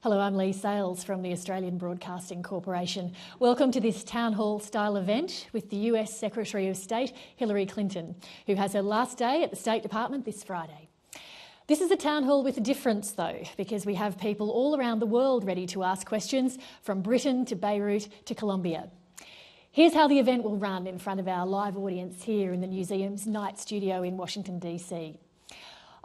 Hello, I'm Lee Sales from the Australian Broadcasting Corporation. Welcome to this town hall style event with the US Secretary of State, Hillary Clinton, who has her last day at the State Department this Friday. This is a town hall with a difference though, because we have people all around the world ready to ask questions, from Britain to Beirut to Colombia. Here's how the event will run in front of our live audience here in the museum's night studio in Washington, DC.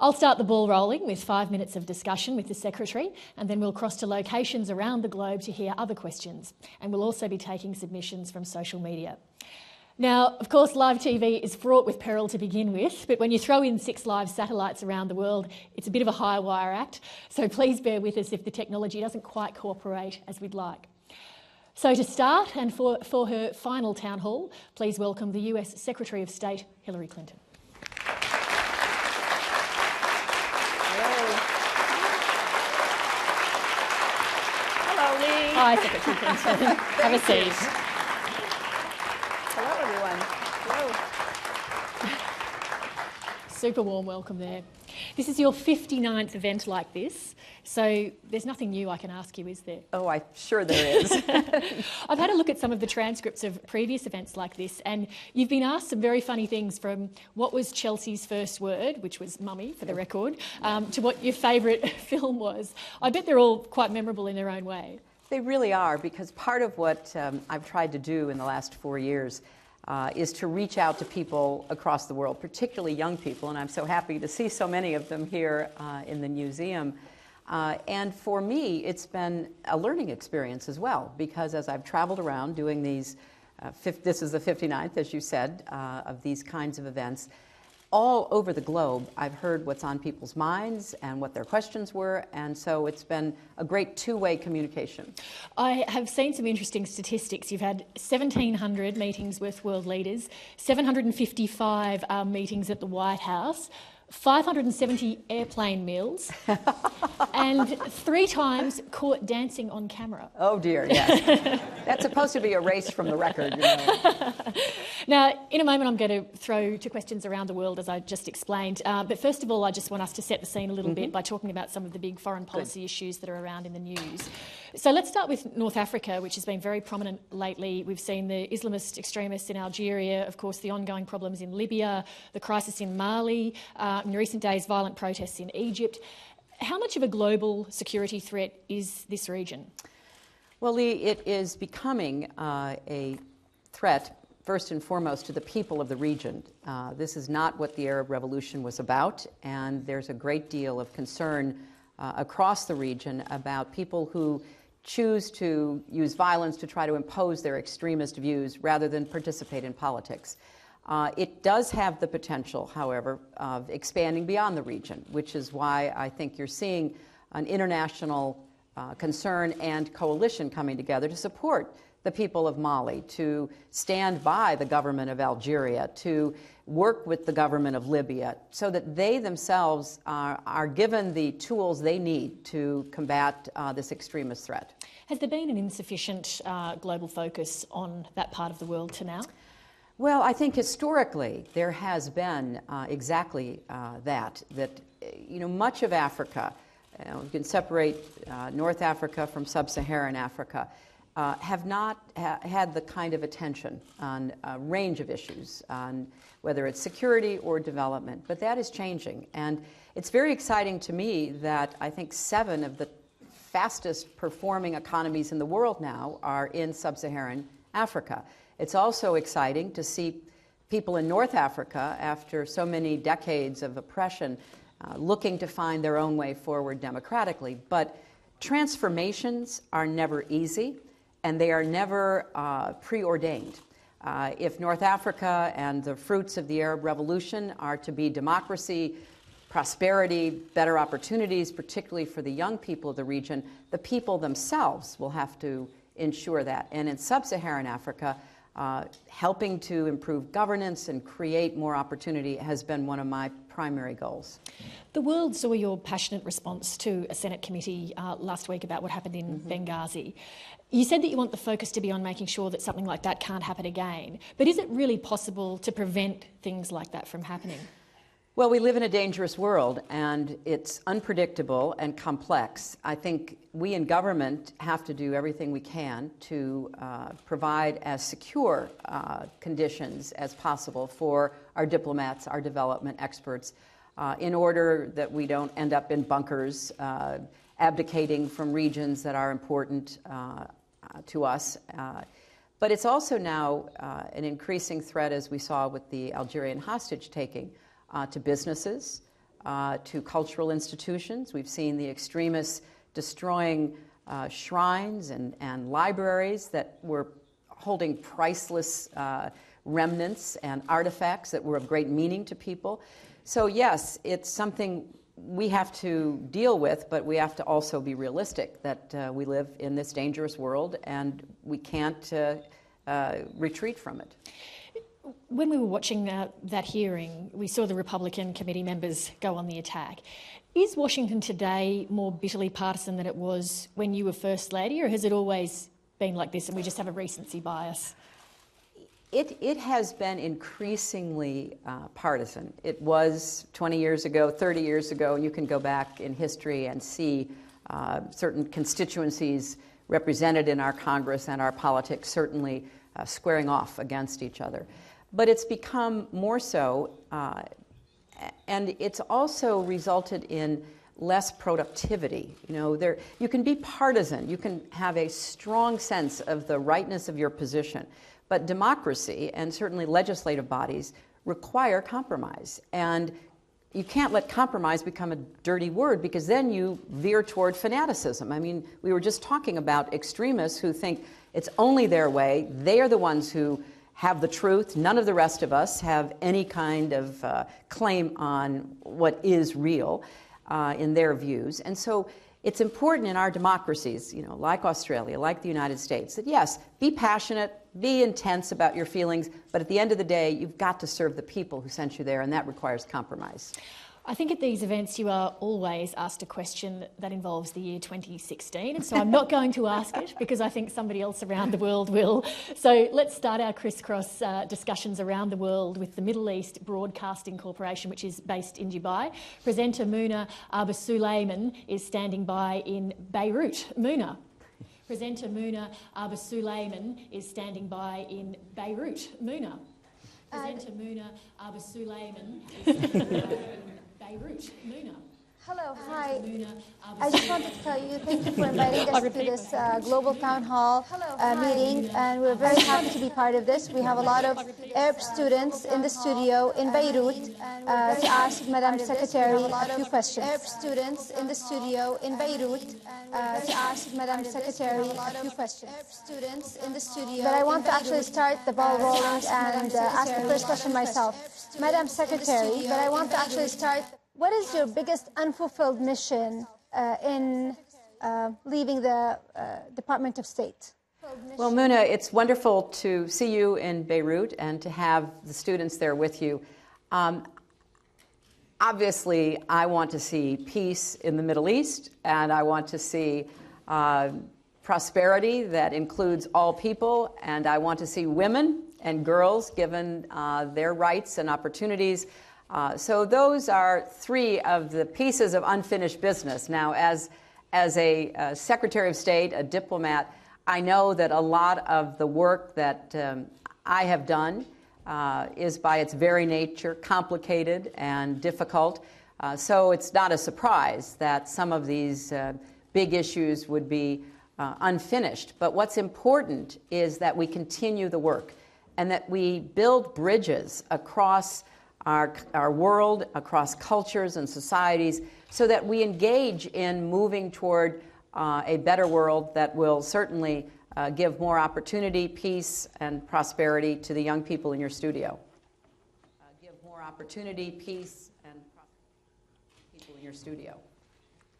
I'll start the ball rolling with 5 minutes of discussion with the Secretary, and then we'll cross to locations around the globe to hear other questions. And we'll also be taking submissions from social media. Now, of course, live TV is fraught with peril to begin with, but when you throw in 6 live satellites around the world, it's a bit of a high wire act. So please bear with us if the technology doesn't quite cooperate as we'd like. So to start, and for her final town hall, please welcome the US Secretary of State, Hillary Clinton. Hi, Secretary Clinton. Have a seat. Hello, everyone. Hello. Super warm welcome there. This is your 59th event like this, so there's nothing new I can ask you, is there? Oh, I'm sure there is. I've had a look at some of the transcripts of previous events like this, and you've been asked some very funny things, from what was Chelsea's first word, which was mummy for the record, to what your favourite film was. I bet they're all quite memorable in their own way. They really are, because part of what I've tried to do in the last 4 years is to reach out to people across the world, particularly young people, and I'm so happy to see so many of them here in the museum. And for me, it's been a learning experience as well, because as I've traveled around doing these, this is the 59th, as you said, of these kinds of events, all over the globe, I've heard what's on people's minds and what their questions were, and so it's been a great two-way communication. I have seen some interesting statistics. You've had 1,700 meetings with world leaders, 755 meetings at the White House, 570 airplane meals, and 3 times caught dancing on camera. Oh dear, yes. That's supposed to be erased from the record, you know. Now, in a moment I'm going to throw 2 questions around the world, as I just explained. But first of all, I just want us to set the scene a little bit by talking about some of the big foreign policy issues that are around in the news. So let's start with North Africa, which has been very prominent lately. We've seen the Islamist extremists in Algeria, of course the ongoing problems in Libya, the crisis in Mali, in recent days violent protests in Egypt. How much of a global security threat is this region? Well, Lee, it is becoming a threat first and foremost to the people of the region. This is not what the Arab Revolution was about, and there's a great deal of concern across the region about people who choose to use violence to try to impose their extremist views rather than participate in politics. It does have the potential, however, of expanding beyond the region, which is why I think you're seeing an international concern and coalition coming together to support the people of Mali, to stand by the government of Algeria, to work with the government of Libya, so that they themselves are given the tools they need to combat this extremist threat. Has there been an insufficient global focus on that part of the world to now? Well, I think historically there has been exactly that you know, much of Africa, you can separate North Africa from sub-Saharan Africa, have not had the kind of attention on a range of issues, on whether it's security or development, but that is changing. And it's very exciting to me that I think 7 of the fastest performing economies in the world now are in sub-Saharan Africa. It's also exciting to see people in North Africa, after so many decades of oppression, looking to find their own way forward democratically. But transformations are never easy, and they are never preordained. If North Africa and the fruits of the Arab Revolution are to be democracy, prosperity, better opportunities, particularly for the young people of the region, the people themselves will have to ensure that. And in sub-Saharan Africa, helping to improve governance and create more opportunity has been one of my primary goals. The world saw your passionate response to a Senate committee last week about what happened in Benghazi. You said that you want the focus to be on making sure that something like that can't happen again. But is it really possible to prevent things like that from happening? Well, we live in a dangerous world, and it's unpredictable and complex. I think we in government have to do everything we can to provide as secure conditions as possible for our diplomats, our development experts, in order that we don't end up in bunkers, abdicating from regions that are important to us. But it's also now an increasing threat, as we saw with the Algerian hostage-taking, to businesses, to cultural institutions. We've seen the extremists destroying shrines and libraries that were holding priceless remnants and artifacts that were of great meaning to people. So yes, it's something we have to deal with, but we have to also be realistic that we live in this dangerous world and we can't retreat from it. When we were watching that hearing, we saw the Republican committee members go on the attack. Is Washington today more bitterly partisan than it was when you were First Lady, or has it always been like this and we just have a recency bias? It has been increasingly partisan. It was 20 years ago, 30 years ago, and you can go back in history and see certain constituencies represented in our Congress and our politics certainly squaring off against each other. But it's become more so, and it's also resulted in less productivity. You know, you can be partisan, you can have a strong sense of the rightness of your position, but democracy and certainly legislative bodies require compromise. And you can't let compromise become a dirty word, because then you veer toward fanaticism. I mean, we were just talking about extremists who think it's only their way. They are the ones who have the truth. None of the rest of us have any kind of claim on what is real in their views. And so it's important in our democracies, you know, like Australia, like the United States, that yes, be passionate, be intense about your feelings, but at the end of the day, you've got to serve the people who sent you there, and that requires compromise. I think at these events you are always asked a question that involves the year 2016, and so I'm not going to ask it because I think somebody else around the world will. So let's start our crisscross discussions around the world with the Middle East Broadcasting Corporation, which is based in Dubai. Presenter Muna Abu-Sulayman is standing by in Beirut. Muna. Presenter Muna Abu-Sulayman is standing by in Beirut. Muna. Presenter Muna Abu-Sulayman is standing by in Beirut. Muna. Hello, hi. I just wanted to tell you, thank you for inviting us to this global town hall meeting, and we're very happy to be part of this. We have a lot of Arab students in the studio in Beirut to ask Madam Secretary a few questions. Arab students in the studio in Beirut to ask Madam Secretary a few questions. Arab students in the studio. But I want to actually start the ball rolling and ask the first question myself. Madam Secretary, but I want to actually start. What is your biggest unfulfilled mission in leaving the Department of State? Well, Muna, it's wonderful to see you in Beirut and to have the students there with you. Obviously, I want to see peace in the Middle East, and I want to see prosperity that includes all people, and I want to see women and girls given their rights and opportunities. So those are three of the pieces of unfinished business. Now, as a Secretary of State, a diplomat, I know that a lot of the work that I have done is by its very nature complicated and difficult. So it's not a surprise that some of these big issues would be unfinished. But what's important is that we continue the work and that we build bridges across our world, across cultures and societies, so that we engage in moving toward a better world that will certainly give more opportunity, peace, and prosperity to the young people in your studio. Give more opportunity, peace, and people in your studio.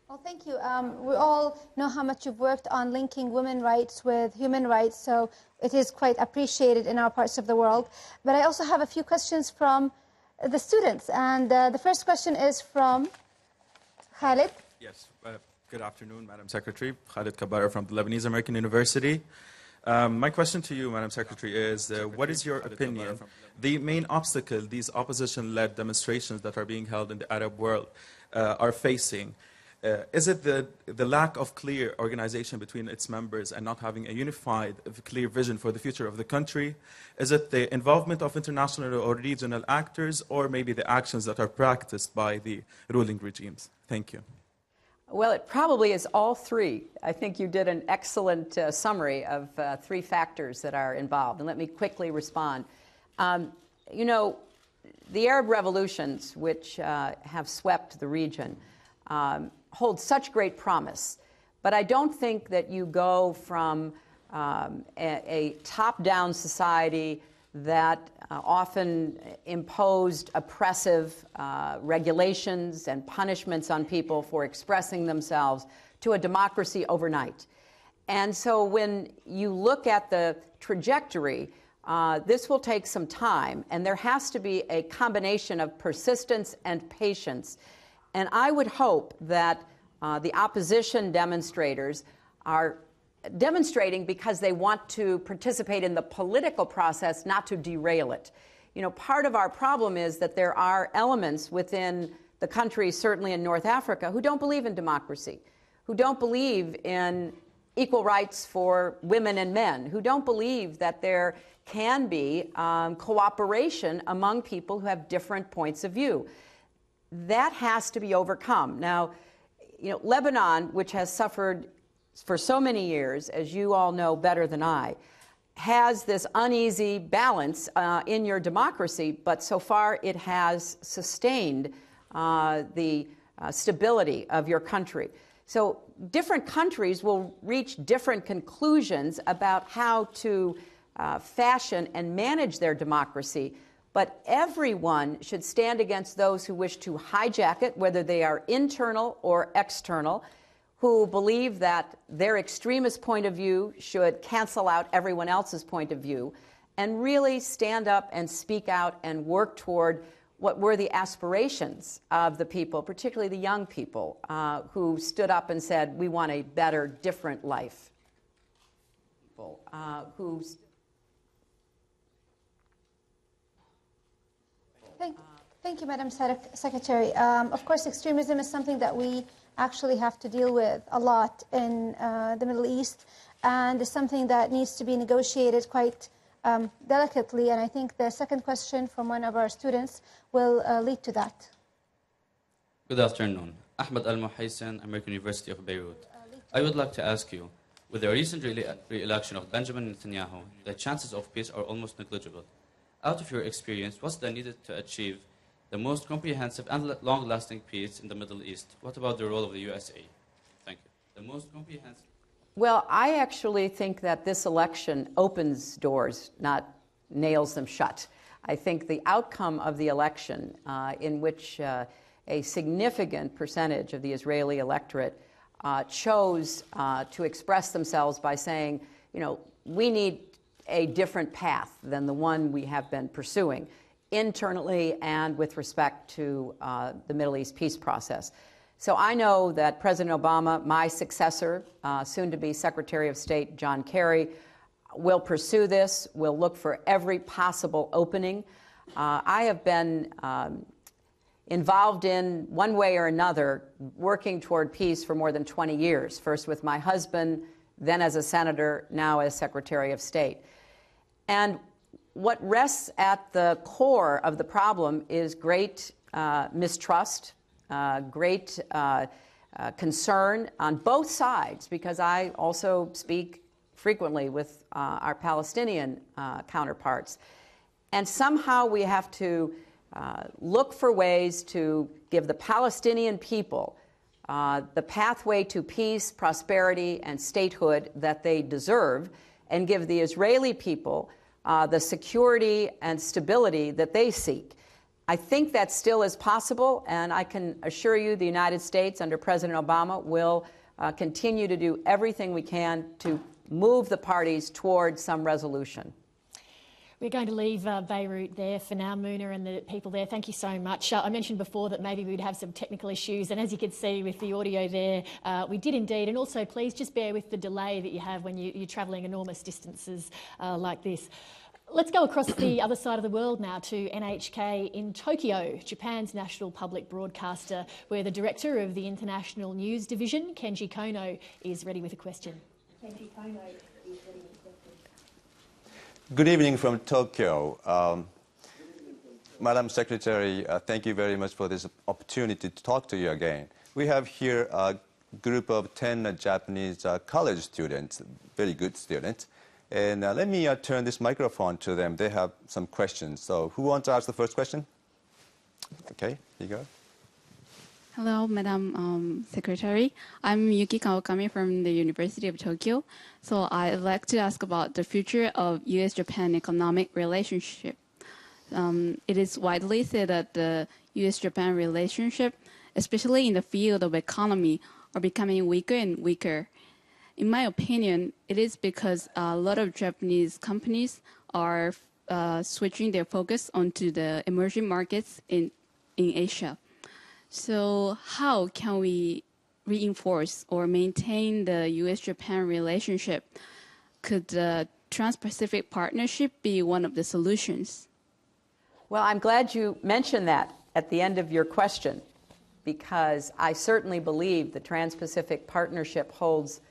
Well, thank you. We all know how much you've worked on linking women's rights with human rights, so it is quite appreciated in our parts of the world. But I also have a few questions from the students, and the first question is from Khalid. Yes, good afternoon, Madam Secretary. Khalid Kabara from the Lebanese American University. My question to you, Madam Secretary, is what is your opinion? The main obstacle these opposition-led demonstrations that are being held in the Arab world are facing, is it the lack of clear organization between its members and not having a unified, clear vision for the future of the country? Is it the involvement of international or regional actors, or maybe the actions that are practiced by the ruling regimes? Thank you. Well, it probably is all three. I think you did an excellent summary of three factors that are involved. And let me quickly respond. You know, the Arab revolutions, which have swept the region, hold such great promise. But I don't think that you go from a top-down society that often imposed oppressive regulations and punishments on people for expressing themselves to a democracy overnight. And so when you look at the trajectory, this will take some time, and there has to be a combination of persistence and patience. And I would hope that the opposition demonstrators are demonstrating because they want to participate in the political process, not to derail it. You know, part of our problem is that there are elements within the country, certainly in North Africa, who don't believe in democracy, who don't believe in equal rights for women and men, who don't believe that there can be cooperation among people who have different points of view. That has to be overcome. Now, you know, Lebanon, which has suffered for so many years, as you all know better than I, has this uneasy balance in your democracy, but so far it has sustained the stability of your country. So different countries will reach different conclusions about how to fashion and manage their democracy, but everyone should stand against those who wish to hijack it, whether they are internal or external, who believe that their extremist point of view should cancel out everyone else's point of view, and really stand up and speak out and work toward what were the aspirations of the people, particularly the young people, who stood up and said, we want a better, different life. People who... Thank you, Madam Secretary. Of course, extremism is something that we actually have to deal with a lot in the Middle East, and is something that needs to be negotiated quite delicately. And I think the second question from one of our students will lead to that. Good afternoon. Ahmed Al-Muhaysin, American University of Beirut. I would like to ask you, with the recent re-election of Benjamin Netanyahu, the chances of peace are almost negligible. Out of your experience, what's needed to achieve the most comprehensive and long-lasting peace in the Middle East? What about the role of the USA? Thank you. The most comprehensive... Well, I actually think that this election opens doors, not nails them shut. I think the outcome of the election, in which a significant percentage of the Israeli electorate chose to express themselves by saying, you know, we need a different path than the one we have been pursuing, internally and with respect to the Middle East peace process. So I know that President Obama, my successor, soon-to-be Secretary of State John Kerry, will pursue this, will look for every possible opening. I have been involved in, one way or another, working toward peace for more than 20 years, first with my husband, then as a senator, now as Secretary of State. And what rests at the core of the problem is great mistrust, great concern on both sides, because I also speak frequently with our Palestinian counterparts. And somehow we have to look for ways to give the Palestinian people the pathway to peace, prosperity, and statehood that they deserve, and give the Israeli people the security and stability that they seek. I think that still is possible, and I can assure you the United States under President Obama will continue to do everything we can to move the parties toward some resolution. We're going to leave Beirut there for now, Muna, and the people there. Thank you so much. I mentioned before that maybe we'd have some technical issues, and as you can see with the audio there, we did indeed. And also, please just bear with the delay that you have when you're travelling enormous distances like this. Let's go across the other side of the world now to NHK in Tokyo, Japan's national public broadcaster, where the director of the International News Division, Kenji Kono, is ready with a question. Kenji Kono is ready with a question. Good evening from Tokyo. Madam Secretary, thank you very much for this opportunity to talk to you again. We have here a group of 10 Japanese college students, very good students. And let me turn this microphone to them. They have some questions. So who wants to ask the first question? Okay, here you go. Hello, Madam Secretary. I'm Yuki Kawakami from the University of Tokyo. So I'd like to ask about the future of U.S.-Japan economic relationship. It is widely said that the U.S.-Japan relationship, especially in the field of economy, are becoming weaker and weaker. In my opinion, it is because a lot of Japanese companies are switching their focus onto the emerging markets in Asia. So how can we reinforce or maintain the U.S.-Japan relationship? Could the Trans-Pacific Partnership be one of the solutions? Well, I'm glad you mentioned that at the end of your question, because I certainly believe the Trans-Pacific Partnership holds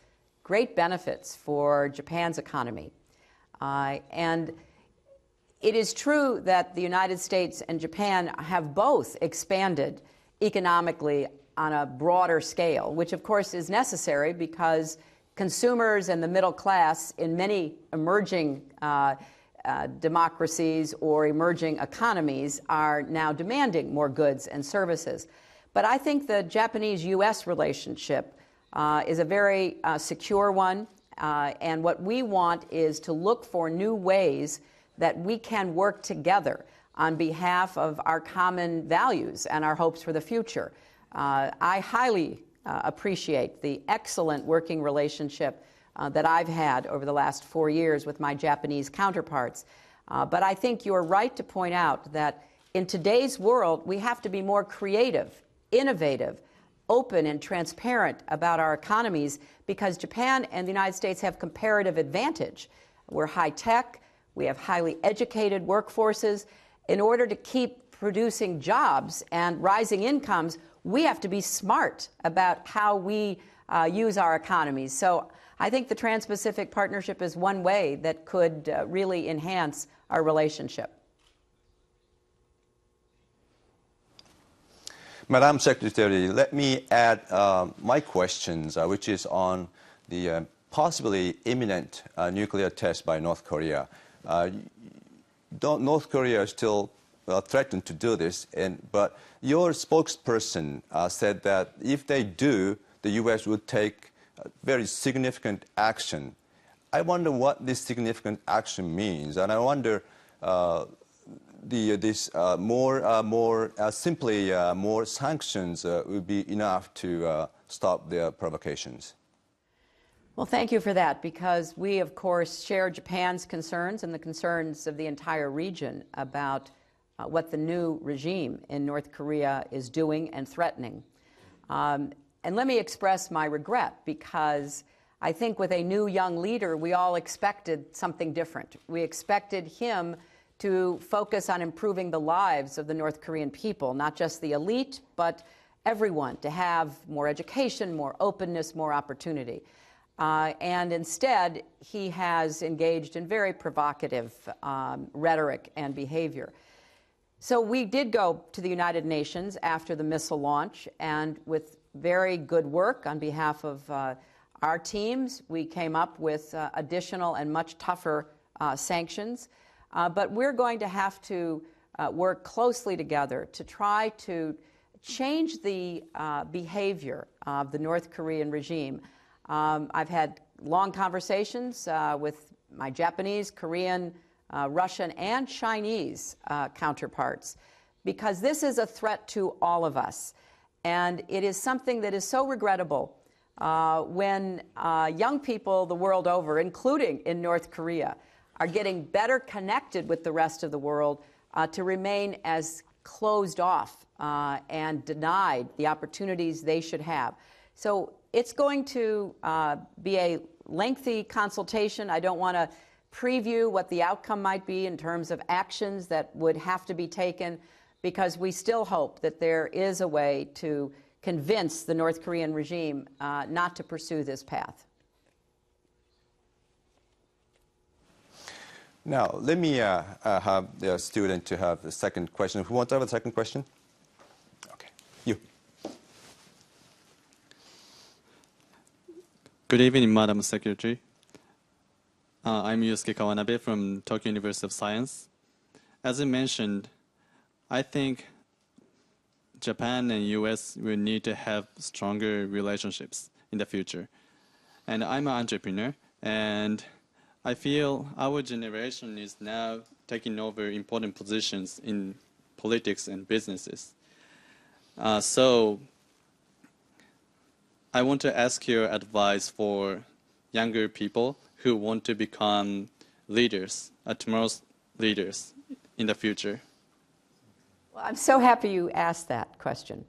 great benefits for Japan's economy. And it is true that the United States and Japan have both expanded economically on a broader scale, which of course is necessary because consumers and the middle class in many emerging democracies or emerging economies are now demanding more goods and services. But I think the Japanese-U.S. relationship is a very secure one, and what we want is to look for new ways that we can work together on behalf of our common values and our hopes for the future. I highly appreciate the excellent working relationship that I've had over the last 4 years with my Japanese counterparts. But I think you're right to point out that in today's world, we have to be more creative, innovative, open and transparent about our economies because Japan and the United States have comparative advantage. We're high tech, we have highly educated workforces. In order to keep producing jobs and rising incomes, we have to be smart about how we use our economies. So I think the Trans-Pacific Partnership is one way that could really enhance our relationship. Madam Secretary, let me add my questions, which is on the possibly imminent nuclear test by North Korea. North Korea is still threatened to do this, but your spokesperson said that if they do, the U.S. would take very significant action. I wonder what this significant action means, and I wonder more sanctions would be enough to stop their provocations. Well, thank you for that, because we, of course, share Japan's concerns and the concerns of the entire region about what the new regime in North Korea is doing and threatening. And let me express my regret, because I think with a new young leader, we all expected something different. We expected him to focus on improving the lives of the North Korean people, not just the elite, but everyone, to have more education, more openness, more opportunity. And instead, he has engaged in very provocative rhetoric and behavior. So we did go to the United Nations after the missile launch, and with very good work on behalf of our teams, we came up with additional and much tougher sanctions. But we're going to have to work closely together to try to change the behavior of the North Korean regime. I've had long conversations with my Japanese, Korean, Russian, and Chinese counterparts, because this is a threat to all of us. And it is something that is so regrettable when young people the world over, including in North Korea, are getting better connected with the rest of the world to remain as closed off and denied the opportunities they should have. So it's going to be a lengthy consultation. I don't want to preview what the outcome might be in terms of actions that would have to be taken, because we still hope that there is a way to convince the North Korean regime not to pursue this path. Now, let me have the student to have the second question. Who wants to have a second question? Okay, you. Good evening, Madam Secretary. I'm Yusuke Kawanabe from Tokyo University of Science. As I mentioned, I think Japan and US will need to have stronger relationships in the future. And I'm an entrepreneur, and I feel our generation is now taking over important positions in politics and businesses. So I want to ask your advice for younger people who want to become leaders, tomorrow's leaders in the future. Well, I'm so happy you asked that question,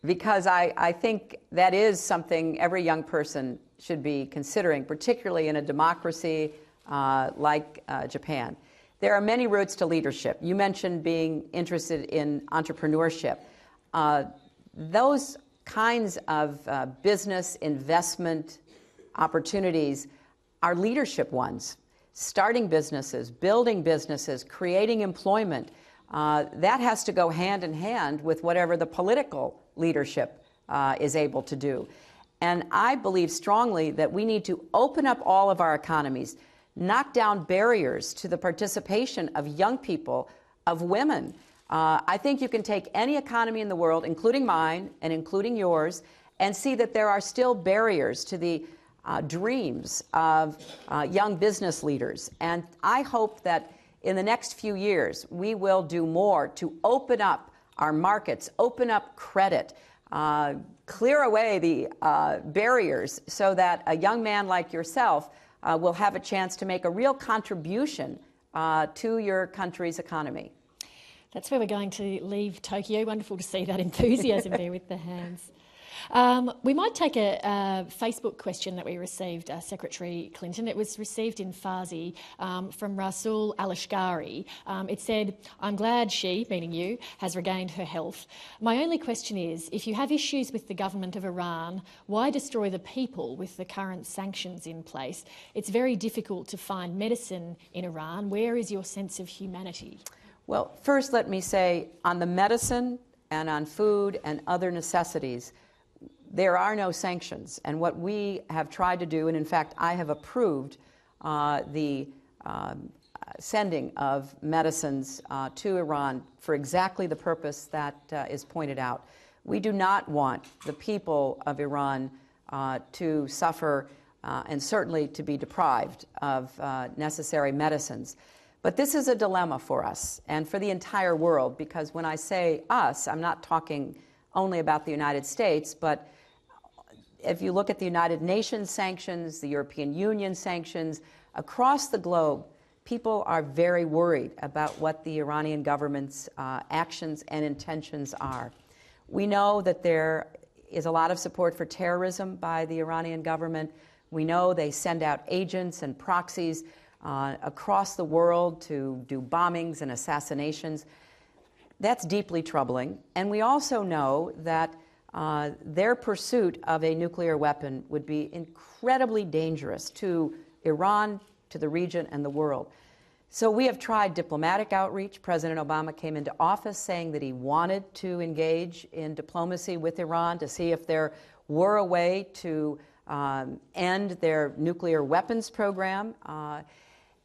because I think that is something every young person should be considering, particularly in a democracy like Japan. There are many routes to leadership. You mentioned being interested in entrepreneurship. Those kinds of business investment opportunities are leadership ones. Starting businesses, building businesses, creating employment, that has to go hand in hand with whatever the political leadership is able to do. And I believe strongly that we need to open up all of our economies, knock down barriers to the participation of young people, of women. I think you can take any economy in the world, including mine and including yours, and see that there are still barriers to the dreams of young business leaders. And I hope that in the next few years, we will do more to open up our markets, open up credit, clear away the barriers so that a young man like yourself will have a chance to make a real contribution to your country's economy. That's where we're going to leave Tokyo. Wonderful to see that enthusiasm there with the hands. We might take a Facebook question that we received, Secretary Clinton. It was received in Farsi from Rasul Alashgari. It said, "I'm glad she," meaning you, "has regained her health. My only question is, if you have issues with the government of Iran, why destroy the people with the current sanctions in place? It's very difficult to find medicine in Iran. Where is your sense of humanity?" Well, first let me say, on the medicine and on food and other necessities, there are no sanctions. And what we have tried to do, and in fact I have approved the sending of medicines to Iran for exactly the purpose that is pointed out. We do not want the people of Iran to suffer and certainly to be deprived of necessary medicines. But this is a dilemma for us and for the entire world, because when I say us, I'm not talking only about the United States, but if you look at the United Nations sanctions, the European Union sanctions, across the globe, people are very worried about what the Iranian government's actions and intentions are. We know that there is a lot of support for terrorism by the Iranian government. We know they send out agents and proxies across the world to do bombings and assassinations. That's deeply troubling. And we also know that their pursuit of a nuclear weapon would be incredibly dangerous to Iran, to the region, and the world. So we have tried diplomatic outreach. President Obama came into office saying that he wanted to engage in diplomacy with Iran to see if there were a way to end their nuclear weapons program.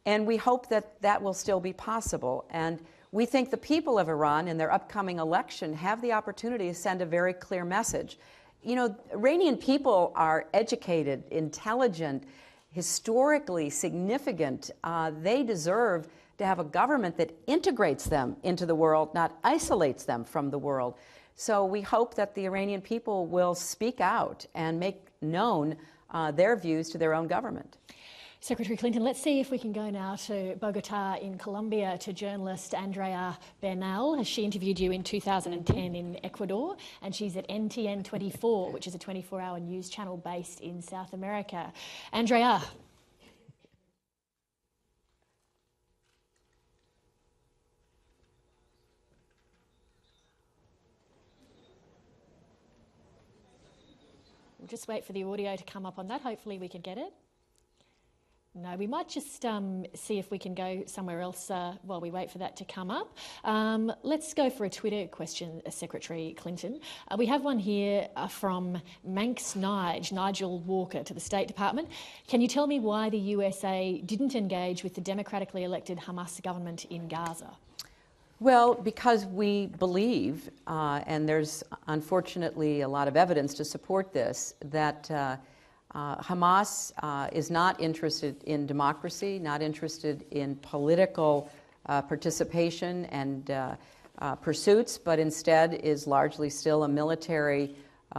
And we hope that that will still be possible. And we think the people of Iran in their upcoming election have the opportunity to send a very clear message. You know, Iranian people are educated, intelligent, historically significant. They deserve to have a government that integrates them into the world, not isolates them from the world. So we hope that the Iranian people will speak out and make known their views to their own government. Secretary Clinton, let's see if we can go now to Bogota in Colombia to journalist Andrea Bernal. She interviewed you in 2010 in Ecuador, and she's at NTN 24, which is a 24-hour news channel based in South America. Andrea. We'll just wait for the audio to come up on that. Hopefully we can get it. No, we might just see if we can go somewhere else while we wait for that to come up. Let's go for a Twitter question, Secretary Clinton. We have one here from Manx Nigel Walker to the State Department. Can you tell me why the USA didn't engage with the democratically elected Hamas government in Gaza? Well, because we believe, and there's unfortunately a lot of evidence to support this, that Hamas is not interested in democracy, not interested in political participation and pursuits, but instead is largely still a military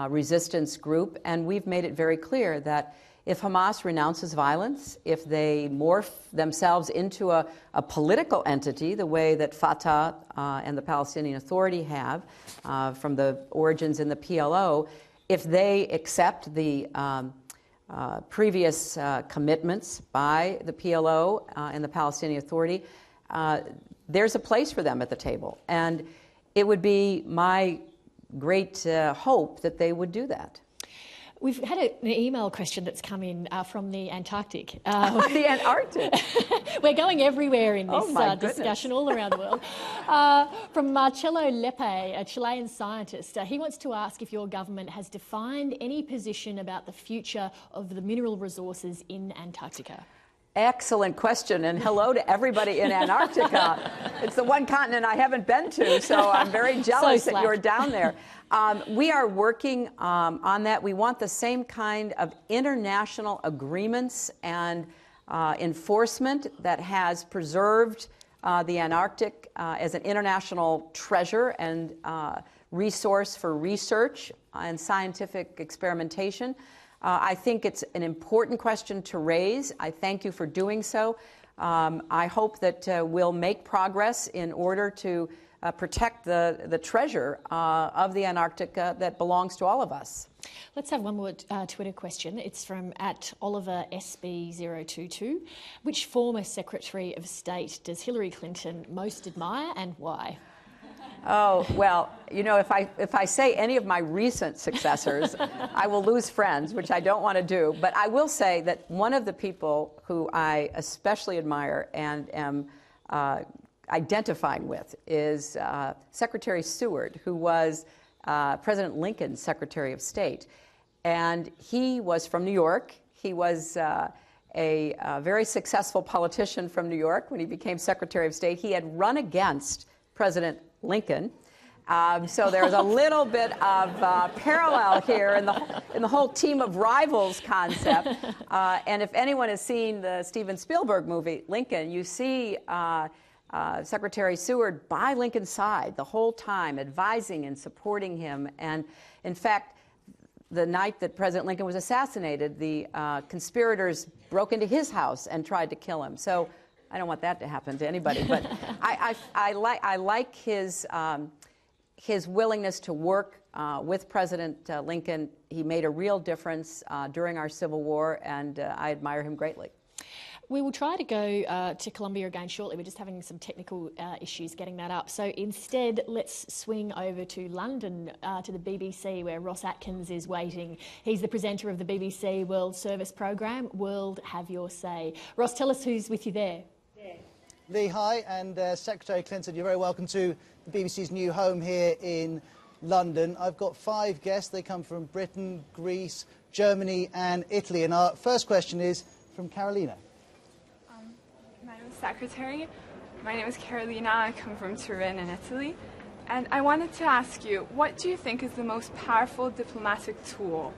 resistance group. And we've made it very clear that if Hamas renounces violence, if they morph themselves into a political entity, the way that Fatah and the Palestinian Authority have from the origins in the PLO, if they accept the previous commitments by the PLO and the Palestinian Authority, there's a place for them at the table. And it would be my great hope that they would do that. We've had an email question that's come in from the Antarctic. The Antarctic? We're going everywhere in this goodness. discussion all around the world. From Marcello Lepe, a Chilean scientist. He wants to ask if your government has defined any position about the future of the mineral resources in Antarctica. Excellent question, and hello to everybody in Antarctica. It's the one continent I haven't been to, so I'm very jealous that you're down there. We are working on that. We want the same kind of international agreements and enforcement that has preserved the Antarctic as an international treasure and resource for research and scientific experimentation. I think it's an important question to raise. I thank you for doing so. I hope that we'll make progress in order to protect the treasure of the Antarctic that belongs to all of us. Let's have one more Twitter question. It's from @OliverSB022. Which former Secretary of State does Hillary Clinton most admire and why? Oh, well, you know, if I say any of my recent successors, I will lose friends, which I don't want to do. But I will say that one of the people who I especially admire and am identifying with is Secretary Seward, who was President Lincoln's Secretary of State. And he was from New York. He was a very successful politician from New York when he became Secretary of State. He had run against President Lincoln. So there's a little bit of parallel here in the whole team of rivals concept. And if anyone has seen the Steven Spielberg movie, Lincoln, you see Secretary Seward by Lincoln's side the whole time, advising and supporting him. And in fact, the night that President Lincoln was assassinated, the conspirators broke into his house and tried to kill him. So I don't want that to happen to anybody, but I like his willingness to work with President Lincoln. He made a real difference during our Civil War, and I admire him greatly. We will try to go to Colombia again shortly. We're just having some technical issues getting that up. So instead, let's swing over to London, to the BBC, where Ross Atkins is waiting. He's the presenter of the BBC World Service programme, World Have Your Say. Ross, tell us who's with you there. Lee, hi, and Secretary Clinton, you're very welcome to the BBC's new home here in London. I've got 5 guests. They come from Britain, Greece, Germany and Italy. And our first question is from Carolina. Madam Secretary, my name is Carolina. I come from Turin in Italy. And I wanted to ask you, what do you think is the most powerful diplomatic tool?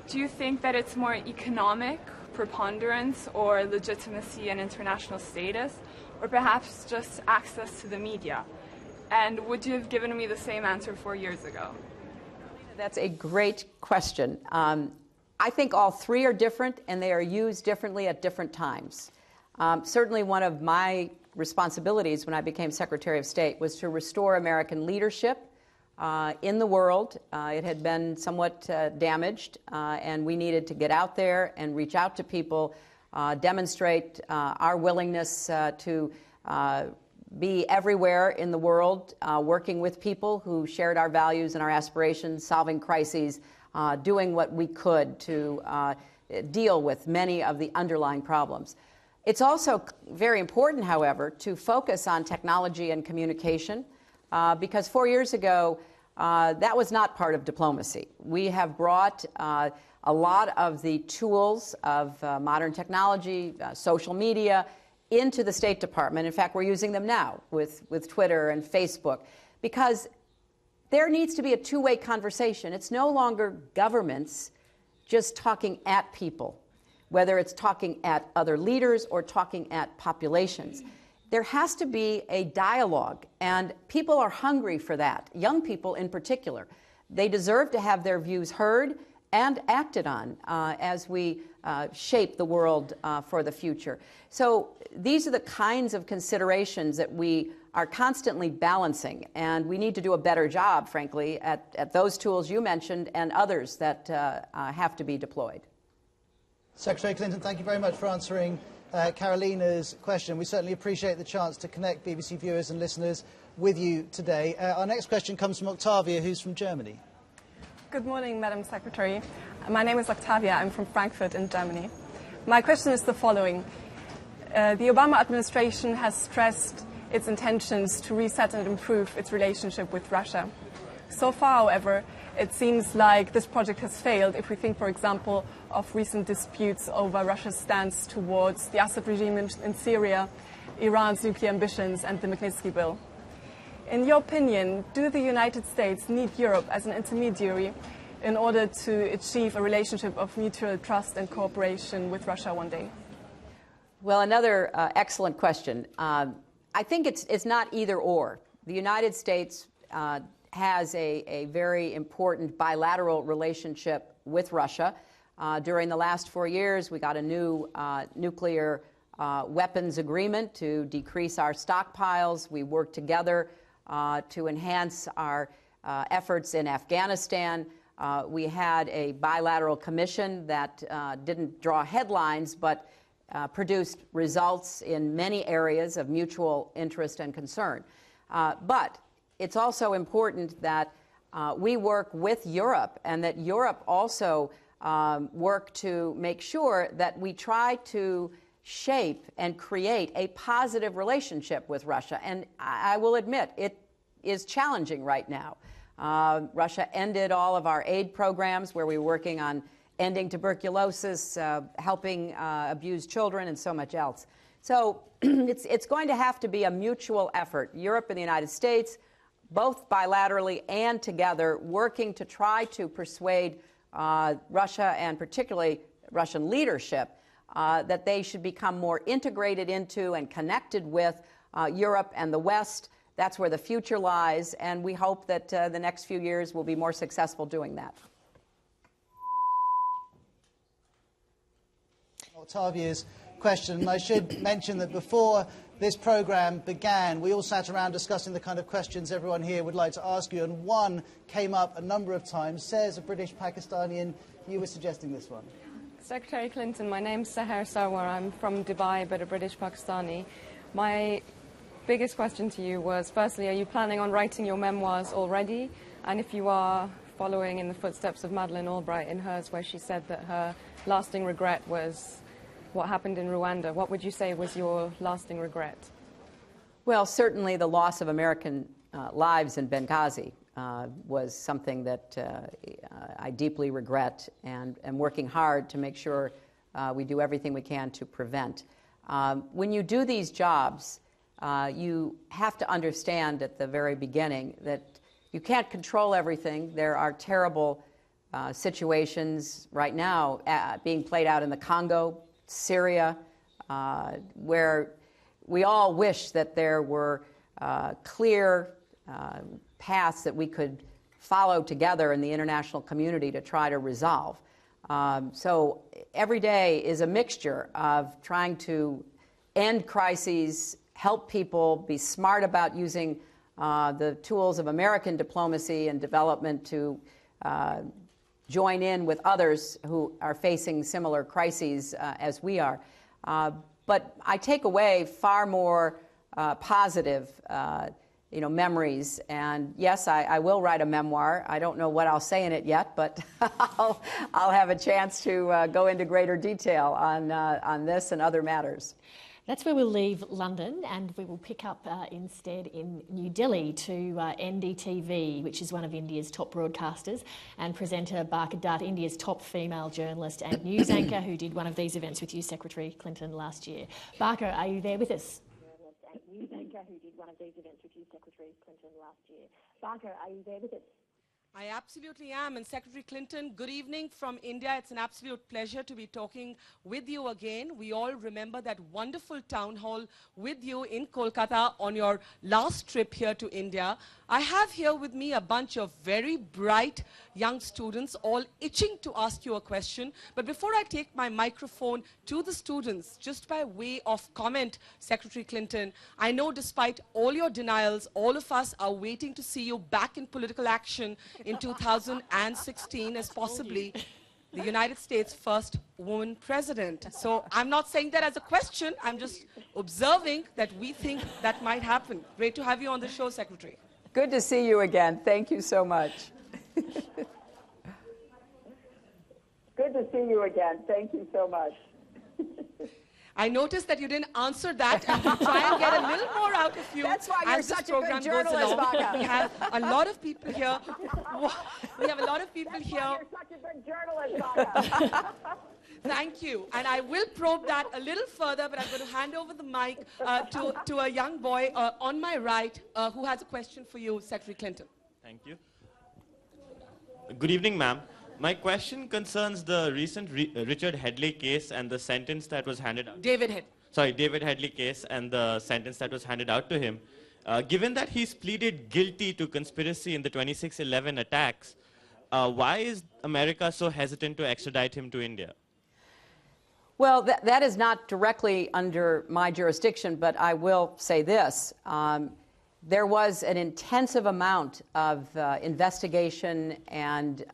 Do you think that it's more economic preponderance or legitimacy and international status, or perhaps just access to the media? And would you have given me the same answer 4 years ago? That's a great question. I think all three are different, and they are used differently at different times. Certainly one of my responsibilities when I became Secretary of State was to restore American leadership in the world. It had been somewhat damaged, and we needed to get out there and reach out to people, demonstrate our willingness to be everywhere in the world, working with people who shared our values and our aspirations, solving crises, doing what we could to deal with many of the underlying problems. It's also very important, however, to focus on technology and communication, because 4 years ago, that was not part of diplomacy. We have brought a lot of the tools of modern technology, social media, into the State Department. In fact, we're using them now with Twitter and Facebook, because there needs to be a two-way conversation. It's no longer governments just talking at people, whether it's talking at other leaders or talking at populations. There has to be a dialogue, and people are hungry for that, young people in particular. They deserve to have their views heard and acted on as we shape the world for the future. So these are the kinds of considerations that we are constantly balancing, and we need to do a better job, frankly, at those tools you mentioned and others that have to be deployed. Secretary Clinton, thank you very much for answering Carolina's question. We certainly appreciate the chance to connect BBC viewers and listeners with you today. Our next question comes from Octavia, who's from Germany. Good morning, Madam Secretary. My name is Octavia. I'm from Frankfurt in Germany. My question is the following. The Obama administration has stressed its intentions to reset and improve its relationship with Russia. So far, however, it seems like this project has failed if we think, for example, of recent disputes over Russia's stance towards the Assad regime in Syria, Iran's nuclear ambitions, and the Magnitsky Bill. In your opinion, do the United States need Europe as an intermediary in order to achieve a relationship of mutual trust and cooperation with Russia one day? Well, another excellent question. I think it's not either or. The United States has a very important bilateral relationship with Russia. During the last 4 years, we got a new nuclear weapons agreement to decrease our stockpiles. We worked together to enhance our efforts in Afghanistan. We had a bilateral commission that didn't draw headlines, but produced results in many areas of mutual interest and concern. But it's also important that we work with Europe, and that Europe also work to make sure that we try to shape and create a positive relationship with Russia. And I will admit, it is challenging right now. Russia ended all of our aid programs where we were working on ending tuberculosis, helping abused children, and so much else. So it's going to have to be a mutual effort. Europe and the United States, both bilaterally and together, working to try to persuade Russia, and particularly Russian leadership, that they should become more integrated into and connected with Europe and the West. That's where the future lies, and we hope that the next few years will be more successful doing that. Octavia's question, and I should mention that before this programme began, we all sat around discussing the kind of questions everyone here would like to ask you, and one came up a number of times. Says a British Pakistani, and you were suggesting this one. Secretary Clinton, my name's Seher Sarwar. I'm from Dubai, but a British Pakistani. My biggest question to you was, firstly, are you planning on writing your memoirs already? And if you are, following in the footsteps of Madeleine Albright in hers, where she said that her lasting regret was what happened in Rwanda, what would you say was your lasting regret? Well, certainly the loss of American lives in Benghazi was something that I deeply regret, and am working hard to make sure we do everything we can to prevent. When you do these jobs, you have to understand at the very beginning that you can't control everything. There are terrible situations right now being played out in the Congo, Syria, where we all wish that there were clear paths that we could follow together in the international community to try to resolve. So every day is a mixture of trying to end crises, help people be smart about using the tools of American diplomacy and development to join in with others who are facing similar crises as we are. But I take away far more positive memories. And yes, I will write a memoir. I don't know what I'll say in it yet, but I'll have a chance to go into greater detail on this and other matters. That's where we'll leave London, and we will pick up instead in New Delhi to NDTV, which is one of India's top broadcasters, and presenter Barkha Dutt, India's top female journalist and news anchor, who did one of these events with you, Secretary Clinton, last year. Barkha, are you there with us? News anchor who did one of these events with you, Secretary Clinton, last year. Barkha, are you there with us? I absolutely am. And Secretary Clinton, good evening from India. It's an absolute pleasure to be talking with you again. We all remember that wonderful town hall with you in Kolkata on your last trip here to India. I have here with me a bunch of very bright young students, all itching to ask you a question. But before I take my microphone to the students, just by way of comment, Secretary Clinton, I know despite all your denials, all of us are waiting to see you back in political action in 2016 as possibly the United States' first woman president. So I'm not saying that as a question, I'm just observing that we think that might happen. Great to have you on the show, Secretary. Good to see you again. Thank you so much. Good to see you again. Thank you so much. I noticed that you didn't answer that, and we'll try and get a little more out of you. That's why you're such a good journalist, Barkha. We have a lot of people here. We have a lot of people here. You're such a good journalist, Barkha. Thank you. And I will probe that a little further, but I'm going to hand over the mic to a young boy on my right who has a question for you, Secretary Clinton. Thank you. Good evening, ma'am. My question concerns the recent Richard Headley case and the sentence that was handed out. David Headley case and the sentence that was handed out to him. Given that he's pleaded guilty to conspiracy in the 26/11 attacks, why is America so hesitant to extradite him to India? Well, that is not directly under my jurisdiction, but I will say this. There was an intensive amount of investigation and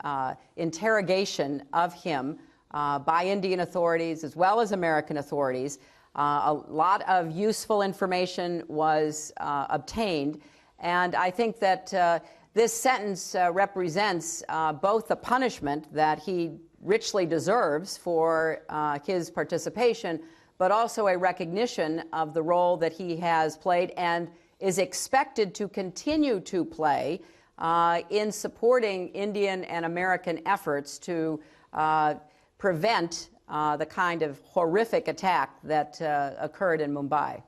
interrogation of him by Indian authorities as well as American authorities. A lot of useful information was obtained, and I think that this sentence represents both the punishment that he richly deserves for his participation, but also a recognition of the role that he has played and is expected to continue to play in supporting Indian and American efforts to prevent the kind of horrific attack that occurred in Mumbai.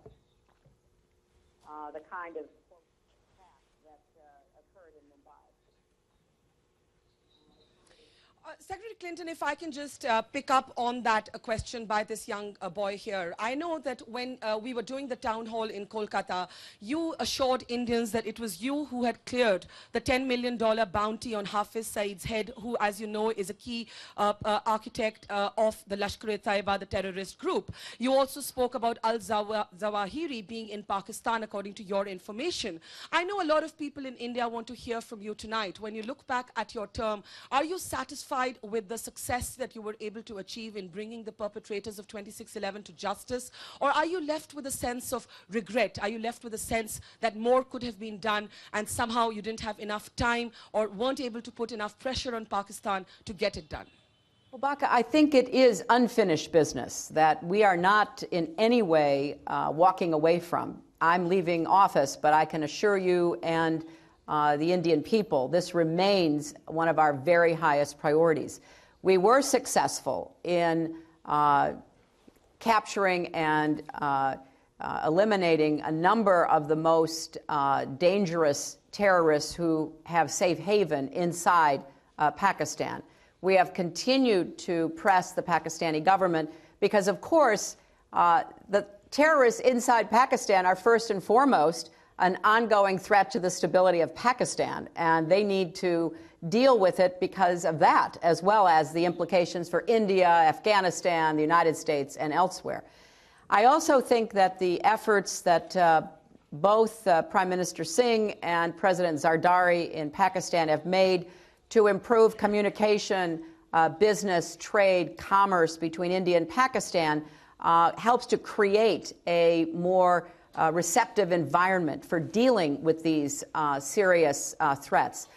Secretary Clinton, if I can just pick up on that question by this young boy here. I know that when we were doing the town hall in Kolkata, you assured Indians that it was you who had cleared the $10 million bounty on Hafiz Saeed's head, who, as you know, is a key architect of the Lashkar-e-Taiba, the terrorist group. You also spoke about al-Zawahiri being in Pakistan, according to your information. I know a lot of people in India want to hear from you tonight. When you look back at your term, are you satisfied with the success that you were able to achieve in bringing the perpetrators of 26/11 to justice? Or are you left with a sense of regret? Are you left with a sense that more could have been done and somehow you didn't have enough time or weren't able to put enough pressure on Pakistan to get it done? Well, Barkha, I think it is unfinished business that we are not in any way walking away from. I'm leaving office, but I can assure you and the Indian people, this remains one of our very highest priorities. We were successful in capturing and eliminating a number of the most dangerous terrorists who have safe haven inside Pakistan. We have continued to press the Pakistani government because, of course, the terrorists inside Pakistan are first and foremost an ongoing threat to the stability of Pakistan, and they need to deal with it because of that, as well as the implications for India, Afghanistan, the United States, and elsewhere. I also think that the efforts that both Prime Minister Singh and President Zardari in Pakistan have made to improve communication, business, trade, commerce between India and Pakistan helps to create a more receptive environment for dealing with these serious threats.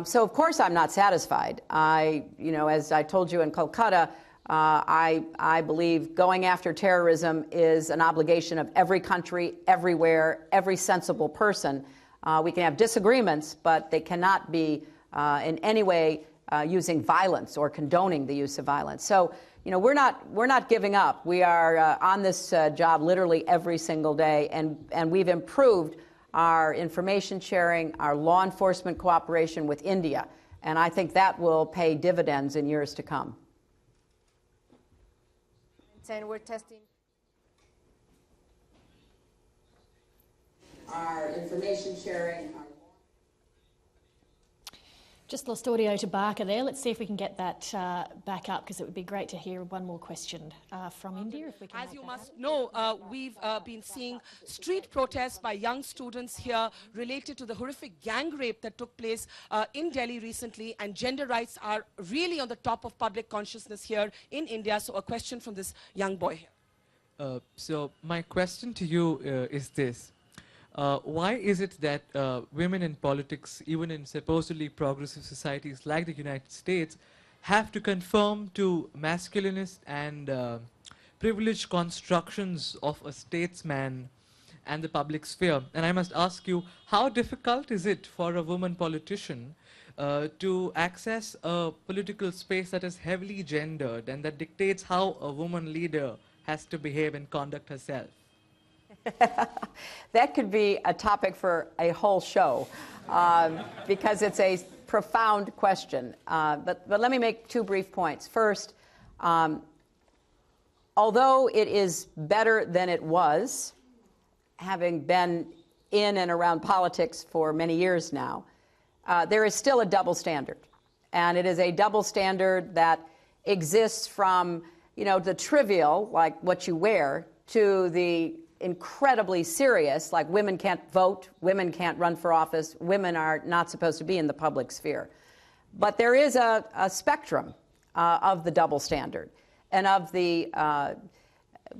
So, of course, I'm not satisfied. As I told you in Kolkata, I believe going after terrorism is an obligation of every country, everywhere, every sensible person. We can have disagreements, but they cannot be in any way using violence or condoning the use of violence. So, we're not giving up. We are on this job literally every single day, and we've improved our information sharing, our law enforcement cooperation with India, and I think that will pay dividends in years to come. And we're testing our information sharing. Just lost audio to Barker there. Let's see if we can get that back up, because it would be great to hear one more question from India. If we can. As you must know, we've been seeing street protests by young students here related to the horrific gang rape that took place in Delhi recently, and gender rights are really on the top of public consciousness here in India. So a question from this young boy here. So my question to you is this. Why is it that women in politics, even in supposedly progressive societies like the United States, have to conform to masculinist and privileged constructions of a statesman and the public sphere? And I must ask you, how difficult is it for a woman politician to access a political space that is heavily gendered and that dictates how a woman leader has to behave and conduct herself? That could be a topic for a whole show because it's a profound question. But let me make two brief points. First, although it is better than it was, having been in and around politics for many years now, there is still a double standard. And it is a double standard that exists from, the trivial, like what you wear, to the incredibly serious, like women can't vote, women can't run for office, women are not supposed to be in the public sphere. But there is a spectrum of the double standard and of the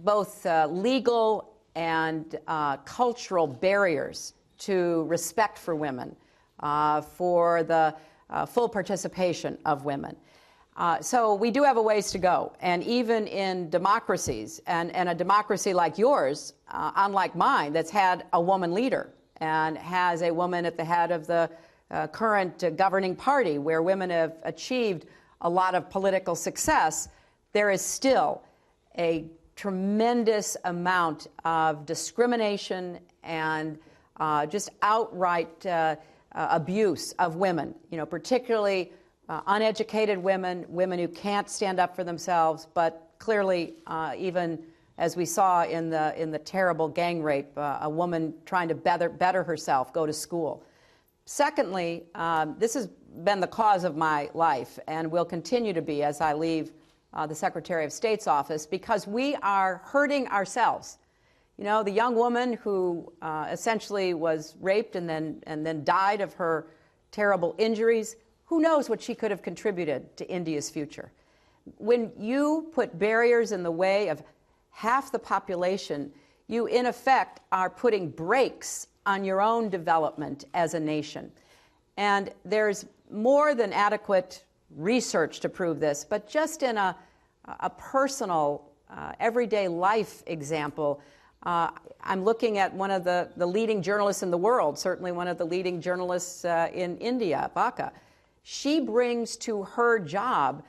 both legal and cultural barriers to respect for women, for the full participation of women. So we do have a ways to go. And even in democracies, and a democracy like yours, unlike mine, that's had a woman leader and has a woman at the head of the current governing party, where women have achieved a lot of political success, there is still a tremendous amount of discrimination and just outright abuse of women, particularly uneducated women, women who can't stand up for themselves, but clearly, even as we saw in the terrible gang rape, a woman trying to better herself, go to school. Secondly, this has been the cause of my life and will continue to be as I leave the Secretary of State's office, because we are hurting ourselves. The young woman who essentially was raped and then died of her terrible injuries, who knows what she could have contributed to India's future? When you put barriers in the way of half the population, you in effect are putting brakes on your own development as a nation. And there's more than adequate research to prove this, but just in a personal, everyday life example, I'm looking at one of the leading journalists in the world, certainly one of the leading journalists in India, Baka. She brings to her job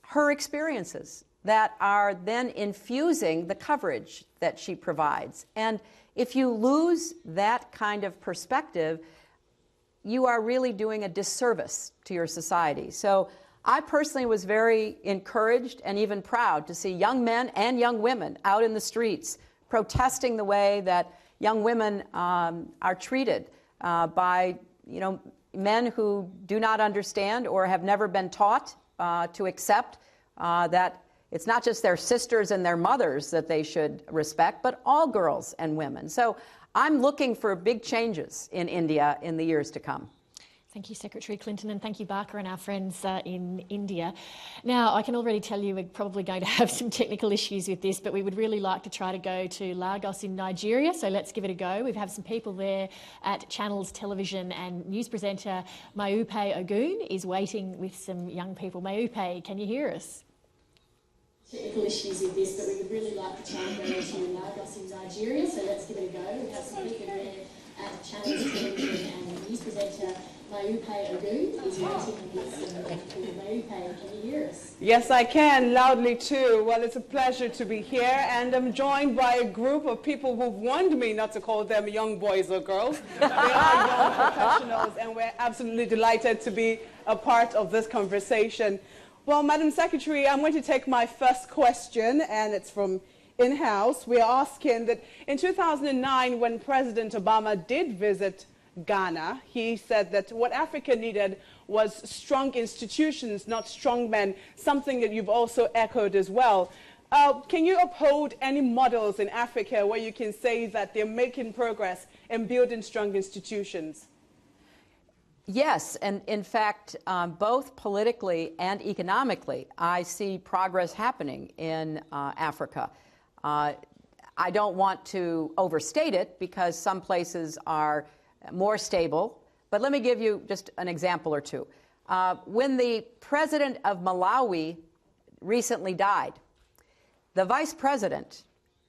her experiences that are then infusing the coverage that she provides. And if you lose that kind of perspective, you are really doing a disservice to your society. So I personally was very encouraged and even proud to see young men and young women out in the streets protesting the way that young women are treated by, men who do not understand or have never been taught to accept that it's not just their sisters and their mothers that they should respect, but all girls and women. So I'm looking for big changes in India in the years to come. Thank you, Secretary Clinton, and thank you, Barker, and our friends in India. Now, I can already tell you we're probably going to have some technical issues with this, but we would really like to try to go to Lagos in Nigeria, so let's give it a go. We have some people there at Channels Television, and news presenter Mayupe Ogun is waiting with some young people. Mayupe, can you hear us? Technical issues with this, but we would really like to try and go to Lagos in Nigeria, so let's give it a go. We have some people there at Channels Television, and news presenter Mayupe Ogun is waiting with some young people. Mayupe, can you hear us? Yes, I can, loudly too. Well, it's a pleasure to be here, and I'm joined by a group of people who've warned me not to call them young boys or girls. They are young professionals, and we're absolutely delighted to be a part of this conversation. Well, Madam Secretary, I'm going to take my first question, and it's from in-house. We are asking that in 2009, when President Obama did visit Ghana, he said that what Africa needed was strong institutions, not strong men, something that you've also echoed as well. Can you uphold any models in Africa where you can say that they're making progress in building strong institutions? Yes, and in fact, both politically and economically, I see progress happening in Africa. I don't want to overstate it because some places are more stable, but let me give you just an example or two. When the president of Malawi recently died, the vice president,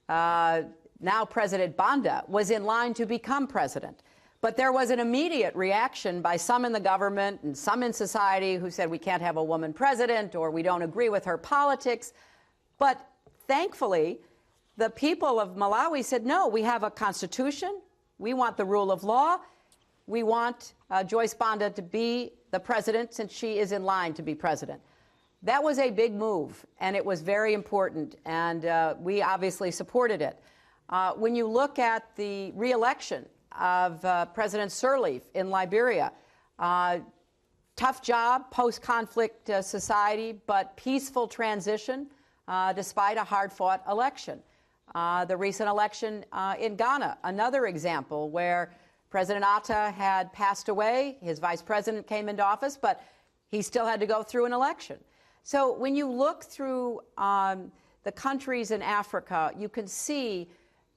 now President Banda, was in line to become president. But there was an immediate reaction by some in the government and some in society who said we can't have a woman president or we don't agree with her politics. But thankfully, the people of Malawi said, no, we have a constitution. We want the rule of law. We want Joyce Banda to be the president since she is in line to be president. That was a big move, and it was very important, and we obviously supported it. When you look at the re-election of President Sirleaf in Liberia, tough job, post-conflict society, but peaceful transition despite a hard-fought election. The recent election in Ghana, another example where President Atta had passed away, his vice president came into office, but he still had to go through an election. So when you look through the countries in Africa, you can see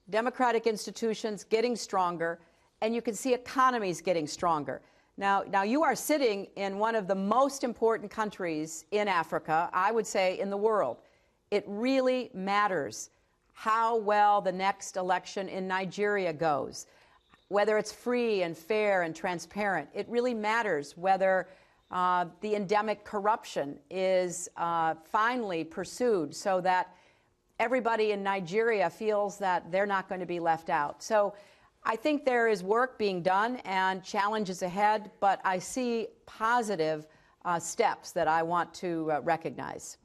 democratic institutions getting stronger, and you can see economies getting stronger. Now you are sitting in one of the most important countries in Africa, I would say in the world. It really matters how well the next election in Nigeria goes, whether it's free and fair and transparent. It really matters whether the endemic corruption is finally pursued so that everybody in Nigeria feels that they're not going to be left out. So I think there is work being done and challenges ahead, but I see positive steps that I want to recognize.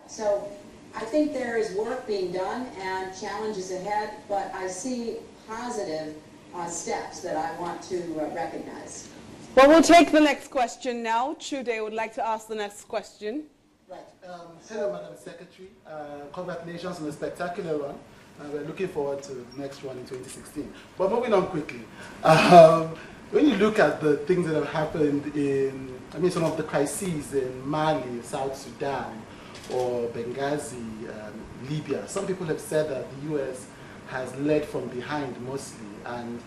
So I think there is work being done and challenges ahead, but I see positive steps that I want to recognize. Well, we'll take the next question now. Chude would like to ask the next question. Right. Hello, Madam Secretary. Congratulations on the spectacular run. We're looking forward to the next one in 2016. But moving on quickly, when you look at the things that have happened in, some of the crises in Mali, South Sudan, or Benghazi, Libya, some people have said that the U.S. has led from behind mostly, and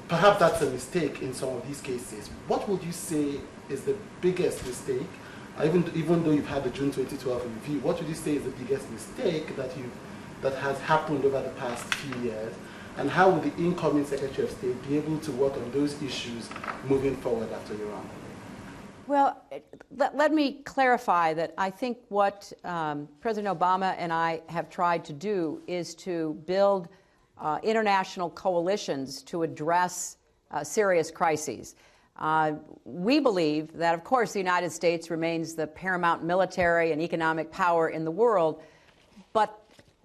perhaps that's a mistake in some of these cases. What would you say is the biggest mistake, even though you've had the June 2012 review, what would you say is the biggest mistake that has happened over the past few years, and how will the incoming Secretary of State be able to work on those issues moving forward after your run? Well, let me clarify that I think what President Obama and I have tried to do is to build international coalitions to address serious crises. We believe that, of course, the United States remains the paramount military and economic power in the world, But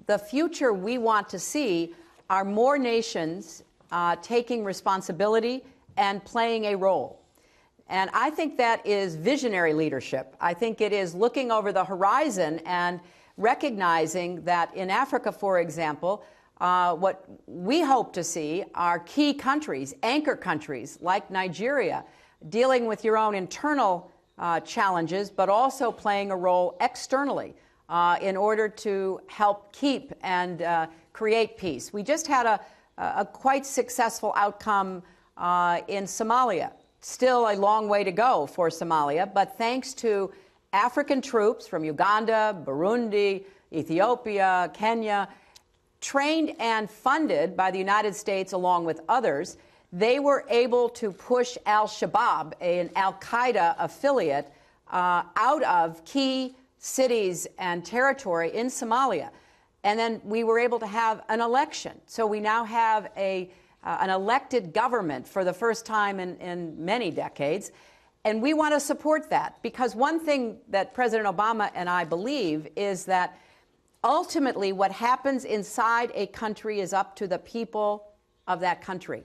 the future we want to see are more nations taking responsibility and playing a role. And I think that is visionary leadership. I think it is looking over the horizon and recognizing that in Africa, for example, what we hope to see are key countries, anchor countries like Nigeria, dealing with your own internal challenges, but also playing a role externally in order to help keep and create peace. We just had a quite successful outcome in Somalia. Still a long way to go for Somalia, but thanks to African troops from Uganda, Burundi, Ethiopia, Kenya, trained and funded by the United States along with others, they were able to push al-Shabaab, an al-Qaeda affiliate, out of key cities and territory in Somalia. And then we were able to have an election. So we now have an elected government for the first time in many decades. And we want to support that, because one thing that President Obama and I believe is that ultimately what happens inside a country is up to the people of that country.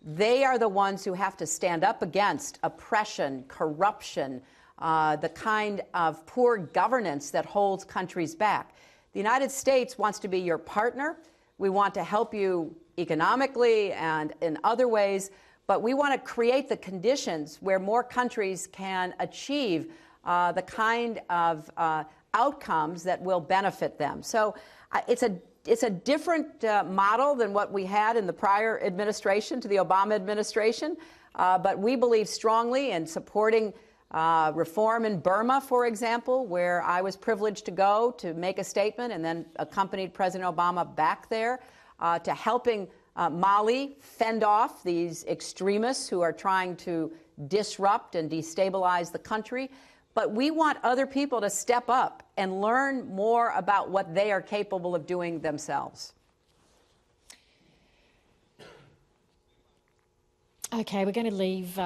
They are the ones who have to stand up against oppression, corruption, the kind of poor governance that holds countries back. The United States wants to be your partner. We want to help you economically and in other ways, but we want to create the conditions where more countries can achieve the kind of outcomes that will benefit them. So it's a different model than what we had in the prior administration, to the Obama administration, but we believe strongly in supporting reform in Burma, for example, where I was privileged to go to make a statement and then accompanied President Obama back there, to helping Mali fend off these extremists who are trying to disrupt and destabilize the country. But we want other people to step up and learn more about what they are capable of doing themselves. Okay, we're going to leave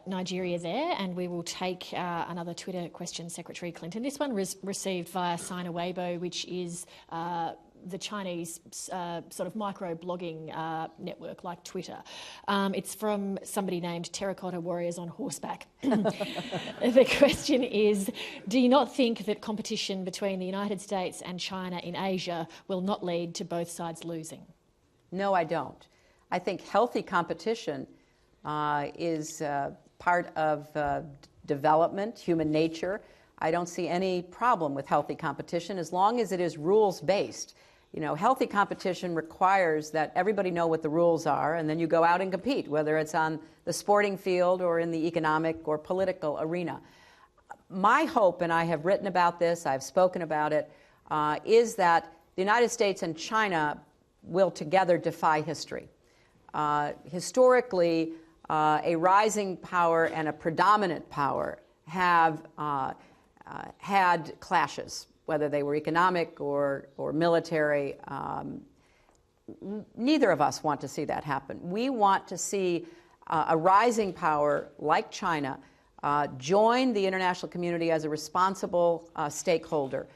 Nigeria there, and we will take another Twitter question, Secretary Clinton. This one was received via Sina Weibo, which is the Chinese sort of micro-blogging network like Twitter. It's from somebody named Terracotta Warriors on Horseback. The question is, do you not think that competition between the United States and China in Asia will not lead to both sides losing? No, I don't. I think healthy competition is part of development, human nature. I don't see any problem with healthy competition as long as it is rules-based. You know, healthy competition requires that everybody know what the rules are, and then you go out and compete, whether it's on the sporting field or in the economic or political arena. My hope, and I have written about this, I've spoken about it, is that the United States and China will together defy history. Historically, a rising power and a predominant power have had clashes, whether they were economic or military. Neither of us want to see that happen. We want to see a rising power like China join the international community as a responsible stakeholder,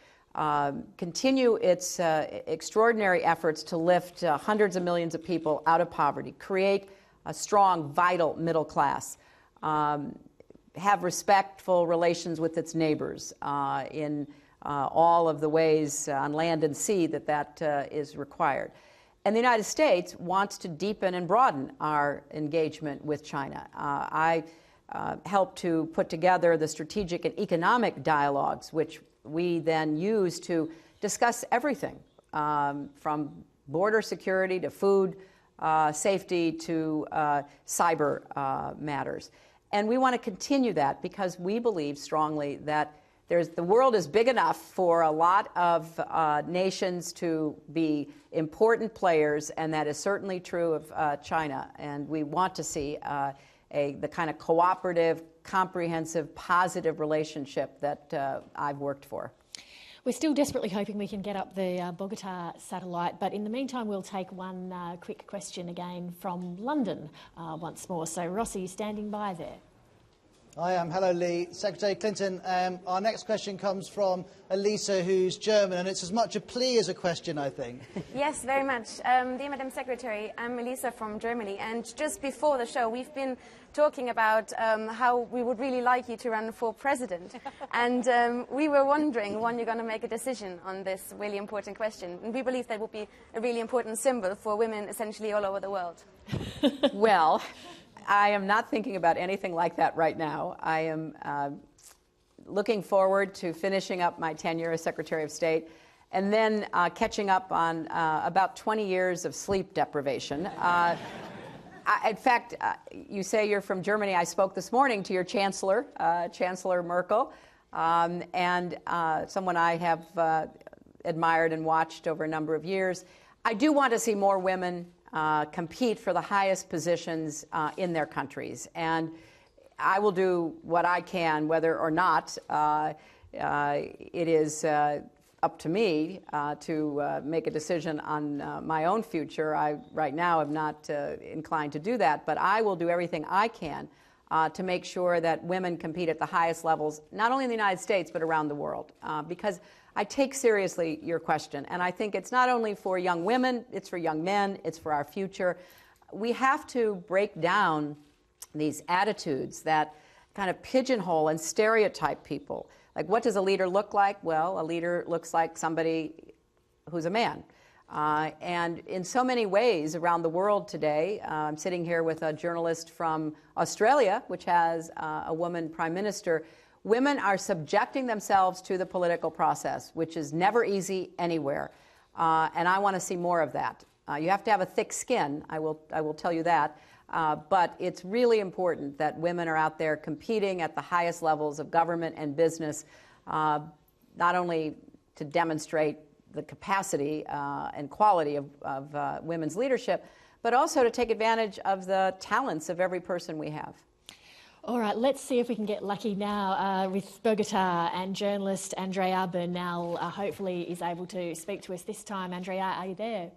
continue its extraordinary efforts to lift hundreds of millions of people out of poverty, create a strong, vital middle class, have respectful relations with its neighbors in all of the ways on land and sea that is required. And the United States wants to deepen and broaden our engagement with China. I helped to put together the strategic and economic dialogues, which we then use to discuss everything from border security to food safety to cyber matters. And we want to continue that because we believe strongly that the world is big enough for a lot of nations to be important players, and that is certainly true of China. And we want to see the kind of cooperative, comprehensive, positive relationship that I've worked for. We're still desperately hoping we can get up the Bogota satellite, but in the meantime we'll take one quick question again from London once more. So Ross, are you standing by there? I am. Hello, Lee. Secretary Clinton, our next question comes from Elisa, who's German, and it's as much a plea as a question, I think. Yes, very much. Dear Madam Secretary, I'm Elisa from Germany, and just before the show, we've been talking about how we would really like you to run for president. And we were wondering when you're going to make a decision on this really important question. And we believe that would be a really important symbol for women essentially all over the world. Well, I am not thinking about anything like that right now. I am looking forward to finishing up my tenure as Secretary of State and then catching up on about 20 years of sleep deprivation. In fact, you say you're from Germany. I spoke this morning to your Chancellor, Chancellor Merkel, and someone I have admired and watched over a number of years. I do want to see more women compete for the highest positions in their countries. And I will do what I can, whether or not it is up to me to make a decision on my own future. I, right now, am not inclined to do that, but I will do everything I can to make sure that women compete at the highest levels, not only in the United States, but around the world. Because I take seriously your question, and I think it's not only for young women, it's for young men, it's for our future. We have to break down these attitudes that kind of pigeonhole and stereotype people. Like, what does a leader look like? Well, a leader looks like somebody who's a man. And in so many ways around the world today, I'm sitting here with a journalist from Australia, which has a woman prime minister. Women are subjecting themselves to the political process, which is never easy anywhere. And I want to see more of that. You have to have a thick skin, I will tell you that. But it's really important that women are out there competing at the highest levels of government and business, not only to demonstrate the capacity and quality of women's leadership, but also to take advantage of the talents of every person we have. All right, let's see if we can get lucky now with Bogota, and journalist Andrea Bernal hopefully is able to speak to us this time. Andrea, are you there?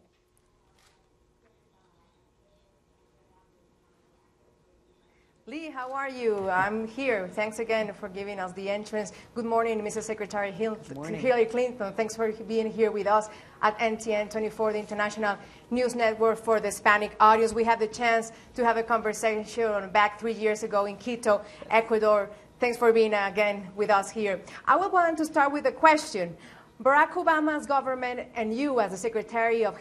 Lee, how are you? I'm here. Thanks again for giving us the entrance. Good morning, Mr. Secretary Hillary Clinton. Thanks for being here with us at NTN 24, the International News Network for the Hispanic audience. We had the chance to have a conversation back 3 years ago in Quito, Ecuador. Thanks for being again with us here. I would want to start with a question. Barack Obama's government and you as the Secretary of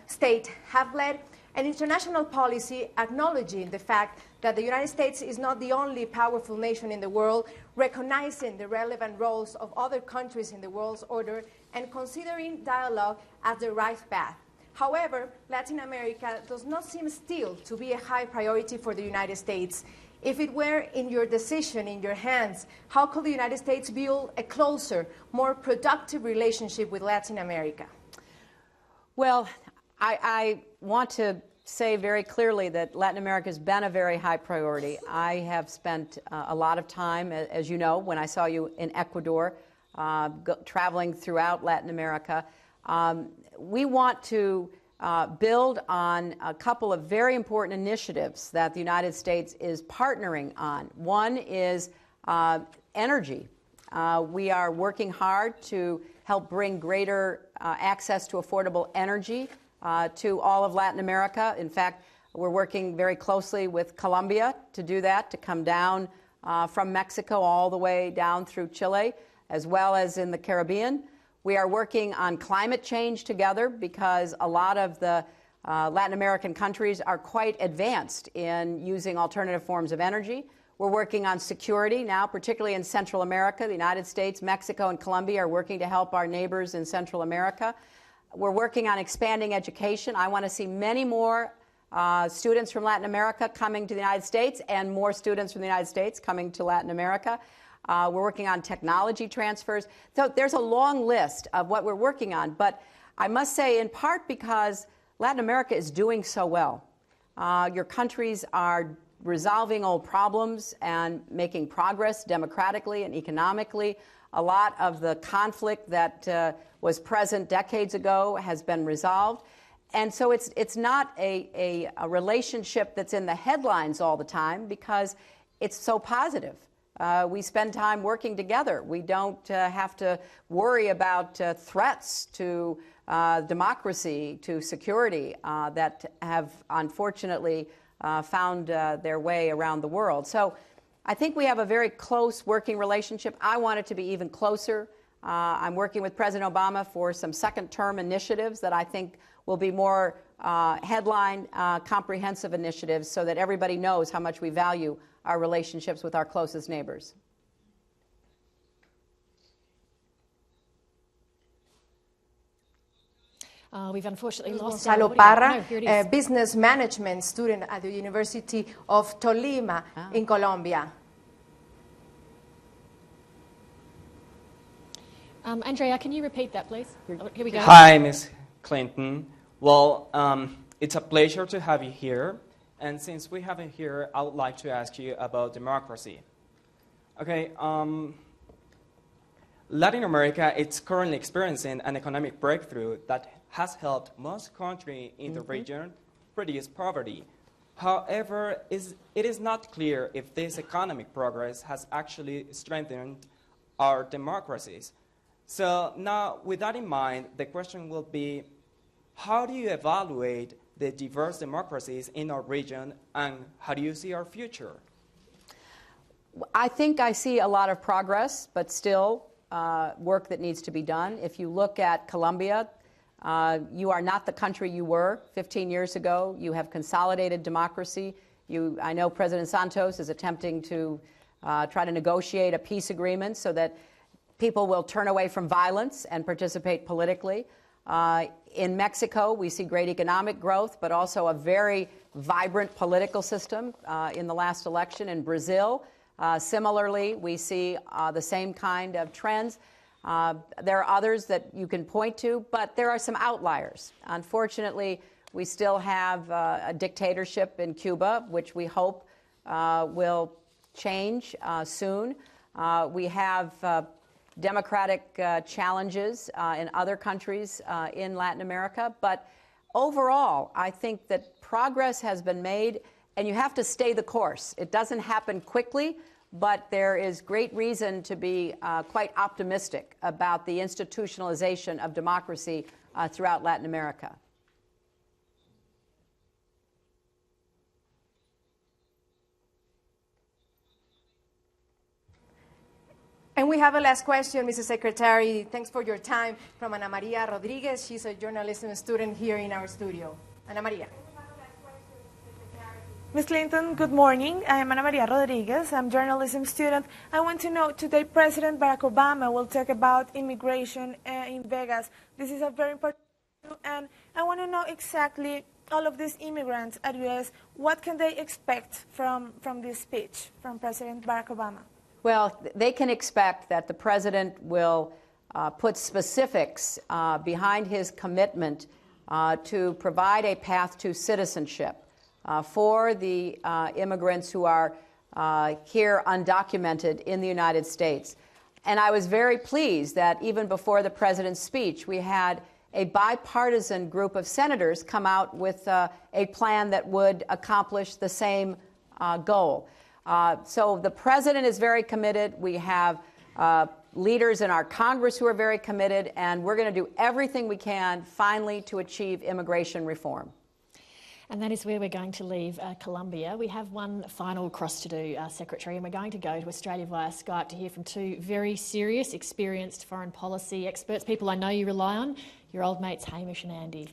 State have led an international policy acknowledging the fact that the United States is not the only powerful nation in the world, recognizing the relevant roles of other countries in the world's order, and considering dialogue as the right path. However, Latin America does not seem still to be a high priority for the United States. If it were in your decision, in your hands, how could the United States build a closer, more productive relationship with Latin America? Well, I want to say very clearly that Latin America has been a very high priority. I have spent a lot of time, as you know, when I saw you in Ecuador, traveling throughout Latin America. We want to build on a couple of very important initiatives that the United States is partnering on. One is energy. We are working hard to help bring greater access to affordable energy to all of Latin America. In fact, we're working very closely with Colombia to do that, to come down from Mexico all the way down through Chile, as well as in the Caribbean. We are working on climate change together because a lot of the Latin American countries are quite advanced in using alternative forms of energy. We're working on security now, particularly in Central America. The United States, Mexico, and Colombia are working to help our neighbors in Central America. We're working on expanding education. I want to see many more students from Latin America coming to the United States and more students from the United States coming to Latin America. We're working on technology transfers. So there's a long list of what we're working on. But I must say, in part because Latin America is doing so well. Your countries are resolving old problems and making progress democratically and economically. A lot of the conflict that was present decades ago has been resolved. And so it's not a relationship that's in the headlines all the time because it's so positive. we spend time working together. We don't have to worry about threats to democracy, to security that have unfortunately found their way around the world. So I think we have a very close working relationship. I want it to be even closer. I'm working with President Obama for some second-term initiatives that I think will be more headline, comprehensive initiatives so that everybody knows how much we value our relationships with our closest neighbors. We've unfortunately lost Gonzalo our Parra, audio. No, here it is. a business management student at the University of Tolima in Colombia. Andrea, can you repeat that, please? Here we go. Hi, Ms. Clinton. Well, it's a pleasure to have you here. And since we have you here, I would like to ask you about democracy. Okay, Latin America is currently experiencing an economic breakthrough that has helped most countries in the region reduce poverty. However, it is not clear if this economic progress has actually strengthened our democracies. So now, with that in mind, the question will be, how do you evaluate the diverse democracies in our region, and how do you see our future? I think I see a lot of progress, but still work that needs to be done. If you look at Colombia, you are not the country you were 15 years ago. You have consolidated democracy. I know President Santos is attempting to try to negotiate a peace agreement so that people will turn away from violence and participate politically. In Mexico, we see great economic growth, but also a very vibrant political system in the last election. In Brazil, similarly, we see the same kind of trends. There are others that you can point to, but there are some outliers. Unfortunately, we still have a dictatorship in Cuba, which we hope will change soon. We have democratic challenges in other countries in Latin America. But overall, I think that progress has been made, and you have to stay the course. It doesn't happen quickly, but there is great reason to be quite optimistic about the institutionalization of democracy throughout Latin America. And we have a last question, Mrs. Secretary. Thanks for your time, from Ana Maria Rodriguez. She's a journalism student here in our studio. Ana Maria. Ms. Clinton, good morning. I am Ana Maria Rodriguez. I'm a journalism student. I want to know, today President Barack Obama will talk about immigration in Vegas. This is a very important issue, and I want to know exactly all of these immigrants at U.S., what can they expect from this speech from President Barack Obama? Well, they can expect that the president will put specifics behind his commitment to provide a path to citizenship for the immigrants who are here undocumented in the United States. And I was very pleased that even before the president's speech, we had a bipartisan group of senators come out with a plan that would accomplish the same goal. So the president is very committed. We have leaders in our Congress who are very committed, and we're going to do everything we can finally to achieve immigration reform. And that is where we're going to leave Colombia. We have one final cross to do, Secretary, and we're going to go to Australia via Skype to hear from two very serious, experienced foreign policy experts, people I know you rely on, your old mates Hamish and Andy.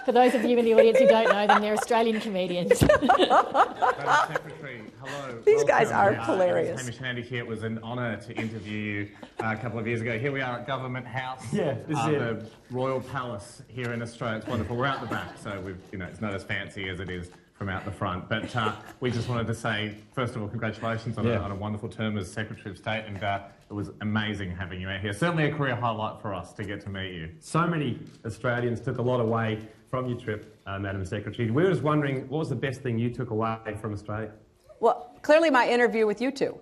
For those of you in the audience who don't know them, they're Australian comedians. Madam Secretary, hello. These guys are Welcome. hilarious. Hamish and Andy here. It was an honour to interview you a couple of years ago. Here we are at Government House, the Royal Palace here in Australia. It's wonderful. We're out the back, so it's not as fancy as it is from out the front. But we just wanted to say, first of all, congratulations on a wonderful term as Secretary of State, and it was amazing having you out here. Certainly a career highlight for us to get to meet you. So many Australians took a lot away from your trip, Madam Secretary. We were just wondering, what was the best thing you took away from Australia? Well, clearly my interview with you two.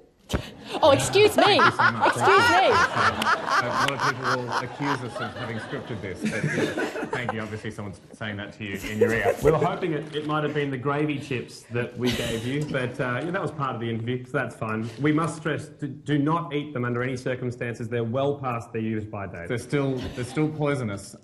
Oh, excuse me. Thank you so much. Excuse me. A lot of people will accuse us of having scripted this. But yeah, thank you. Obviously, someone's saying that to you in your ear. We were hoping it might have been the gravy chips that we gave you, but yeah, that was part of the interview, so that's fine. We must stress, do not eat them under any circumstances. They're well past their use-by date. They're still poisonous.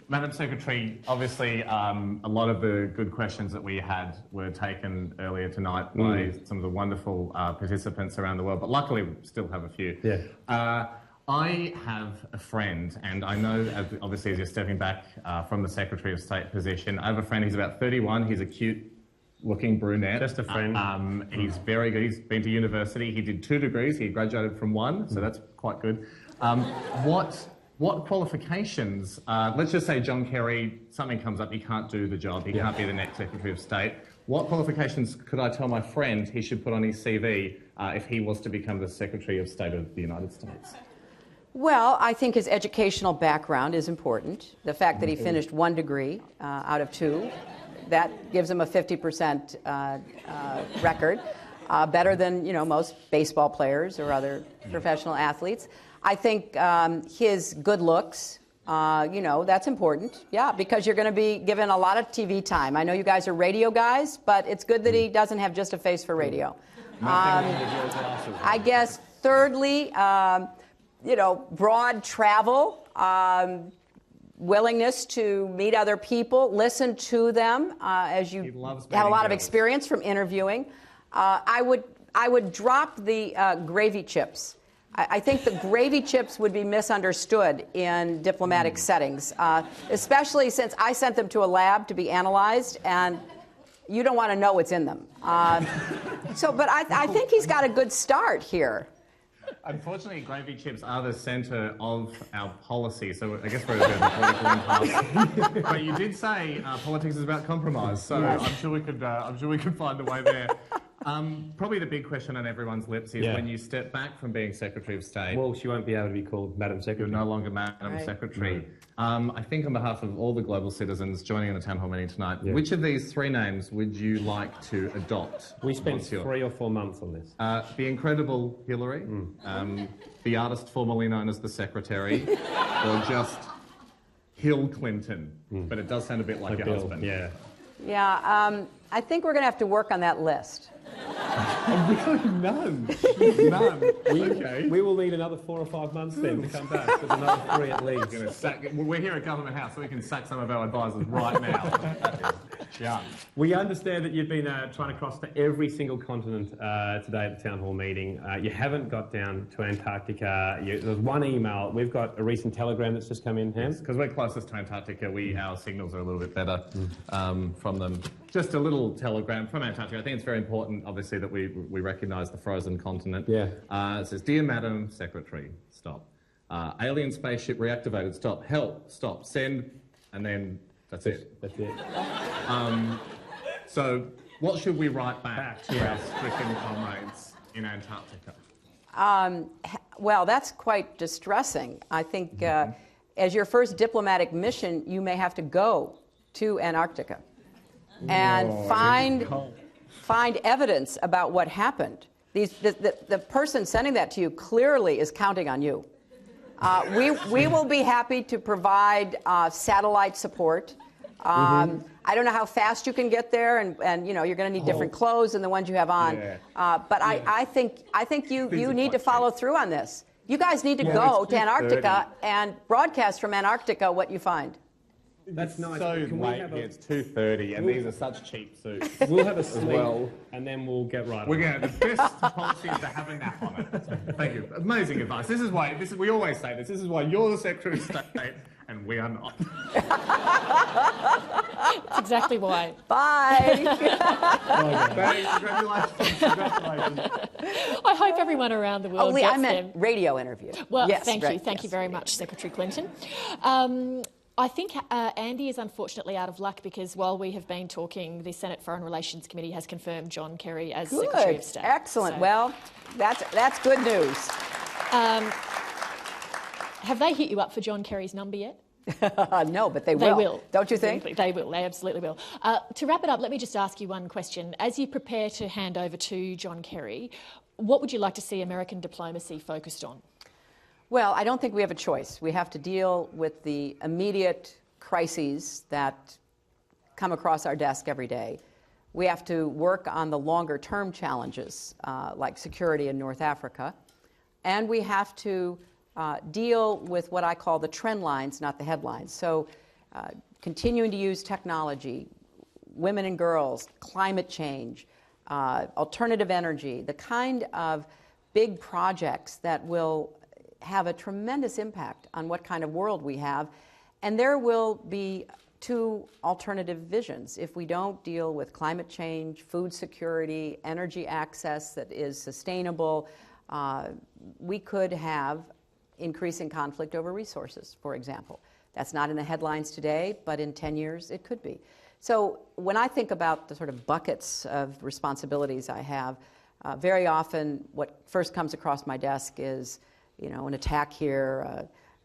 Madam Secretary, obviously a lot of the good questions that we had were taken earlier tonight by some of the wonderful participants around the world, but luckily we still have a few. Yeah. I have a friend, and I know, obviously, as you're stepping back from the Secretary of State position, I have a friend, he's about 31, he's a cute-looking brunette. Just a friend. He's very good, he's been to university, he did 2 degrees, he graduated from 1, so that's quite good. What qualifications, let's just say John Kerry, something comes up, he can't do the job, he can't be the next Secretary of State. What qualifications could I tell my friend he should put on his CV if he was to become the Secretary of State of the United States? Well, I think his educational background is important. The fact that he finished 1 degree out of 2, that gives him a 50% record, better than most baseball players or other professional athletes. I think his good looks, that's important. Yeah, because you're going to be given a lot of TV time. I know you guys are radio guys, but it's good that he doesn't have just a face for radio. I guess, thirdly, broad travel, willingness to meet other people, listen to them, as you have a lot of experience from interviewing. I would drop the gravy chips. I think the gravy chips would be misunderstood in diplomatic settings, especially since I sent them to a lab to be analyzed, and you don't want to know what's in them. But I think he's got a good start here. Unfortunately, gravy chips are the centre of our policy, so I guess we're a bit of a political impasse. But you did say politics is about compromise, so I'm sure we could find a way there. Probably the big question on everyone's lips is when you step back from being Secretary of State. Well, she won't be able to be called Madam Secretary. You're no longer Madam Secretary. I think on behalf of all the global citizens joining in the town hall meeting tonight, which of these 3 names would you like to adopt? We spent 3 or 4 months on this. The incredible Hillary, the artist formerly known as the Secretary, or just Hill Clinton. But it does sound a bit like your husband. Yeah. Yeah, I think we're going to have to work on that list. Really? None. We will need another 4 or 5 months then to come back. There's another 3 at least. We're here at Government House, so we can sack some of our advisors right now. Yeah. We understand that you've been trying to cross to every single continent today at the town hall meeting. You haven't got down to Antarctica. There's 1 email. We've got a recent telegram that's just come in, Ham. Because we're closest to Antarctica, our signals are a little bit better from them. Just a little telegram from Antarctica. I think it's very important, obviously, that we recognise the frozen continent. Yeah. It says, "Dear Madam Secretary," stop. "Alien spaceship reactivated, stop. Help, stop. Send," and then that's it. That's it. So, what should we write back to our stricken comrades in Antarctica? Well, that's quite distressing. I think as your first diplomatic mission, you may have to go to Antarctica and find evidence about what happened. The person sending that to you clearly is counting on you. We will be happy to provide satellite support. I don't know how fast you can get there, and you're going to need different clothes than the ones you have on. But I think you need to follow through on this. You guys need to go to Antarctica and broadcast from Antarctica what you find. That's nice. So late here, it's 2:30, and these are such cheap suits. We'll have a sleep, and then we'll get right on. We're going to the best policy is to have a nap on it. Thank you. Amazing advice. This is why we always say this. This is why you're the Secretary of State, and we are not. That's exactly why. Bye. Congratulations. I hope everyone around the world Lee, gets I meant them. radio interview. Well, yes, thank right, you. Thank you very much, Secretary Clinton. I think Andy is unfortunately out of luck because while we have been talking, the Senate Foreign Relations Committee has confirmed John Kerry as Secretary of State. Excellent. So, well, that's good news. Have they hit you up for John Kerry's number yet? No, but they will. Don't you think? They will. They absolutely will. To wrap it up, let me just ask you one question. As you prepare to hand over to John Kerry, what would you like to see American diplomacy focused on? Well, I don't think we have a choice. We have to deal with the immediate crises that come across our desk every day. We have to work on the longer-term challenges, like security in North Africa. And we have to deal with what I call the trend lines, not the headlines. So continuing to use technology, women and girls, climate change, alternative energy, the kind of big projects that will have a tremendous impact on what kind of world we have. And there will be two alternative visions. If we don't deal with climate change, food security, energy access that is sustainable, we could have increasing conflict over resources, for example. That's not in the headlines today, but in 10 years it could be. So when I think about the sort of buckets of responsibilities I have, very often what first comes across my desk is, you know, an attack here,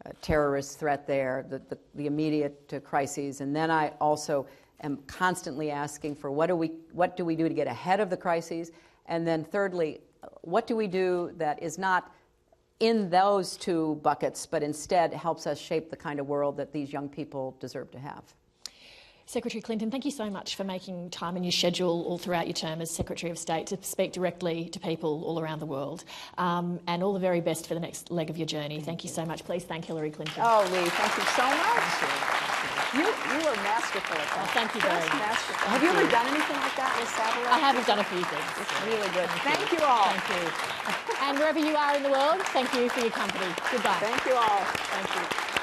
a terrorist threat there, the immediate crises, and then I also am constantly asking for what do we do to get ahead of the crises, and then thirdly, what do we do that is not in those two buckets, but instead helps us shape the kind of world that these young people deserve to have. Secretary Clinton, thank you so much for making time in your schedule all throughout your term as Secretary of State to speak directly to people all around the world. And all the very best for the next leg of your journey. Thank you so much. Please thank Hillary Clinton. Oh, Lee, thank you so much. You were masterful at that. Oh, thank you very much. Masterful. Have you ever done anything like that with satellite? I have done a few things. It's really good. Thank you all. Thank you. And wherever you are in the world, thank you for your company. Goodbye. Thank you all. Thank you.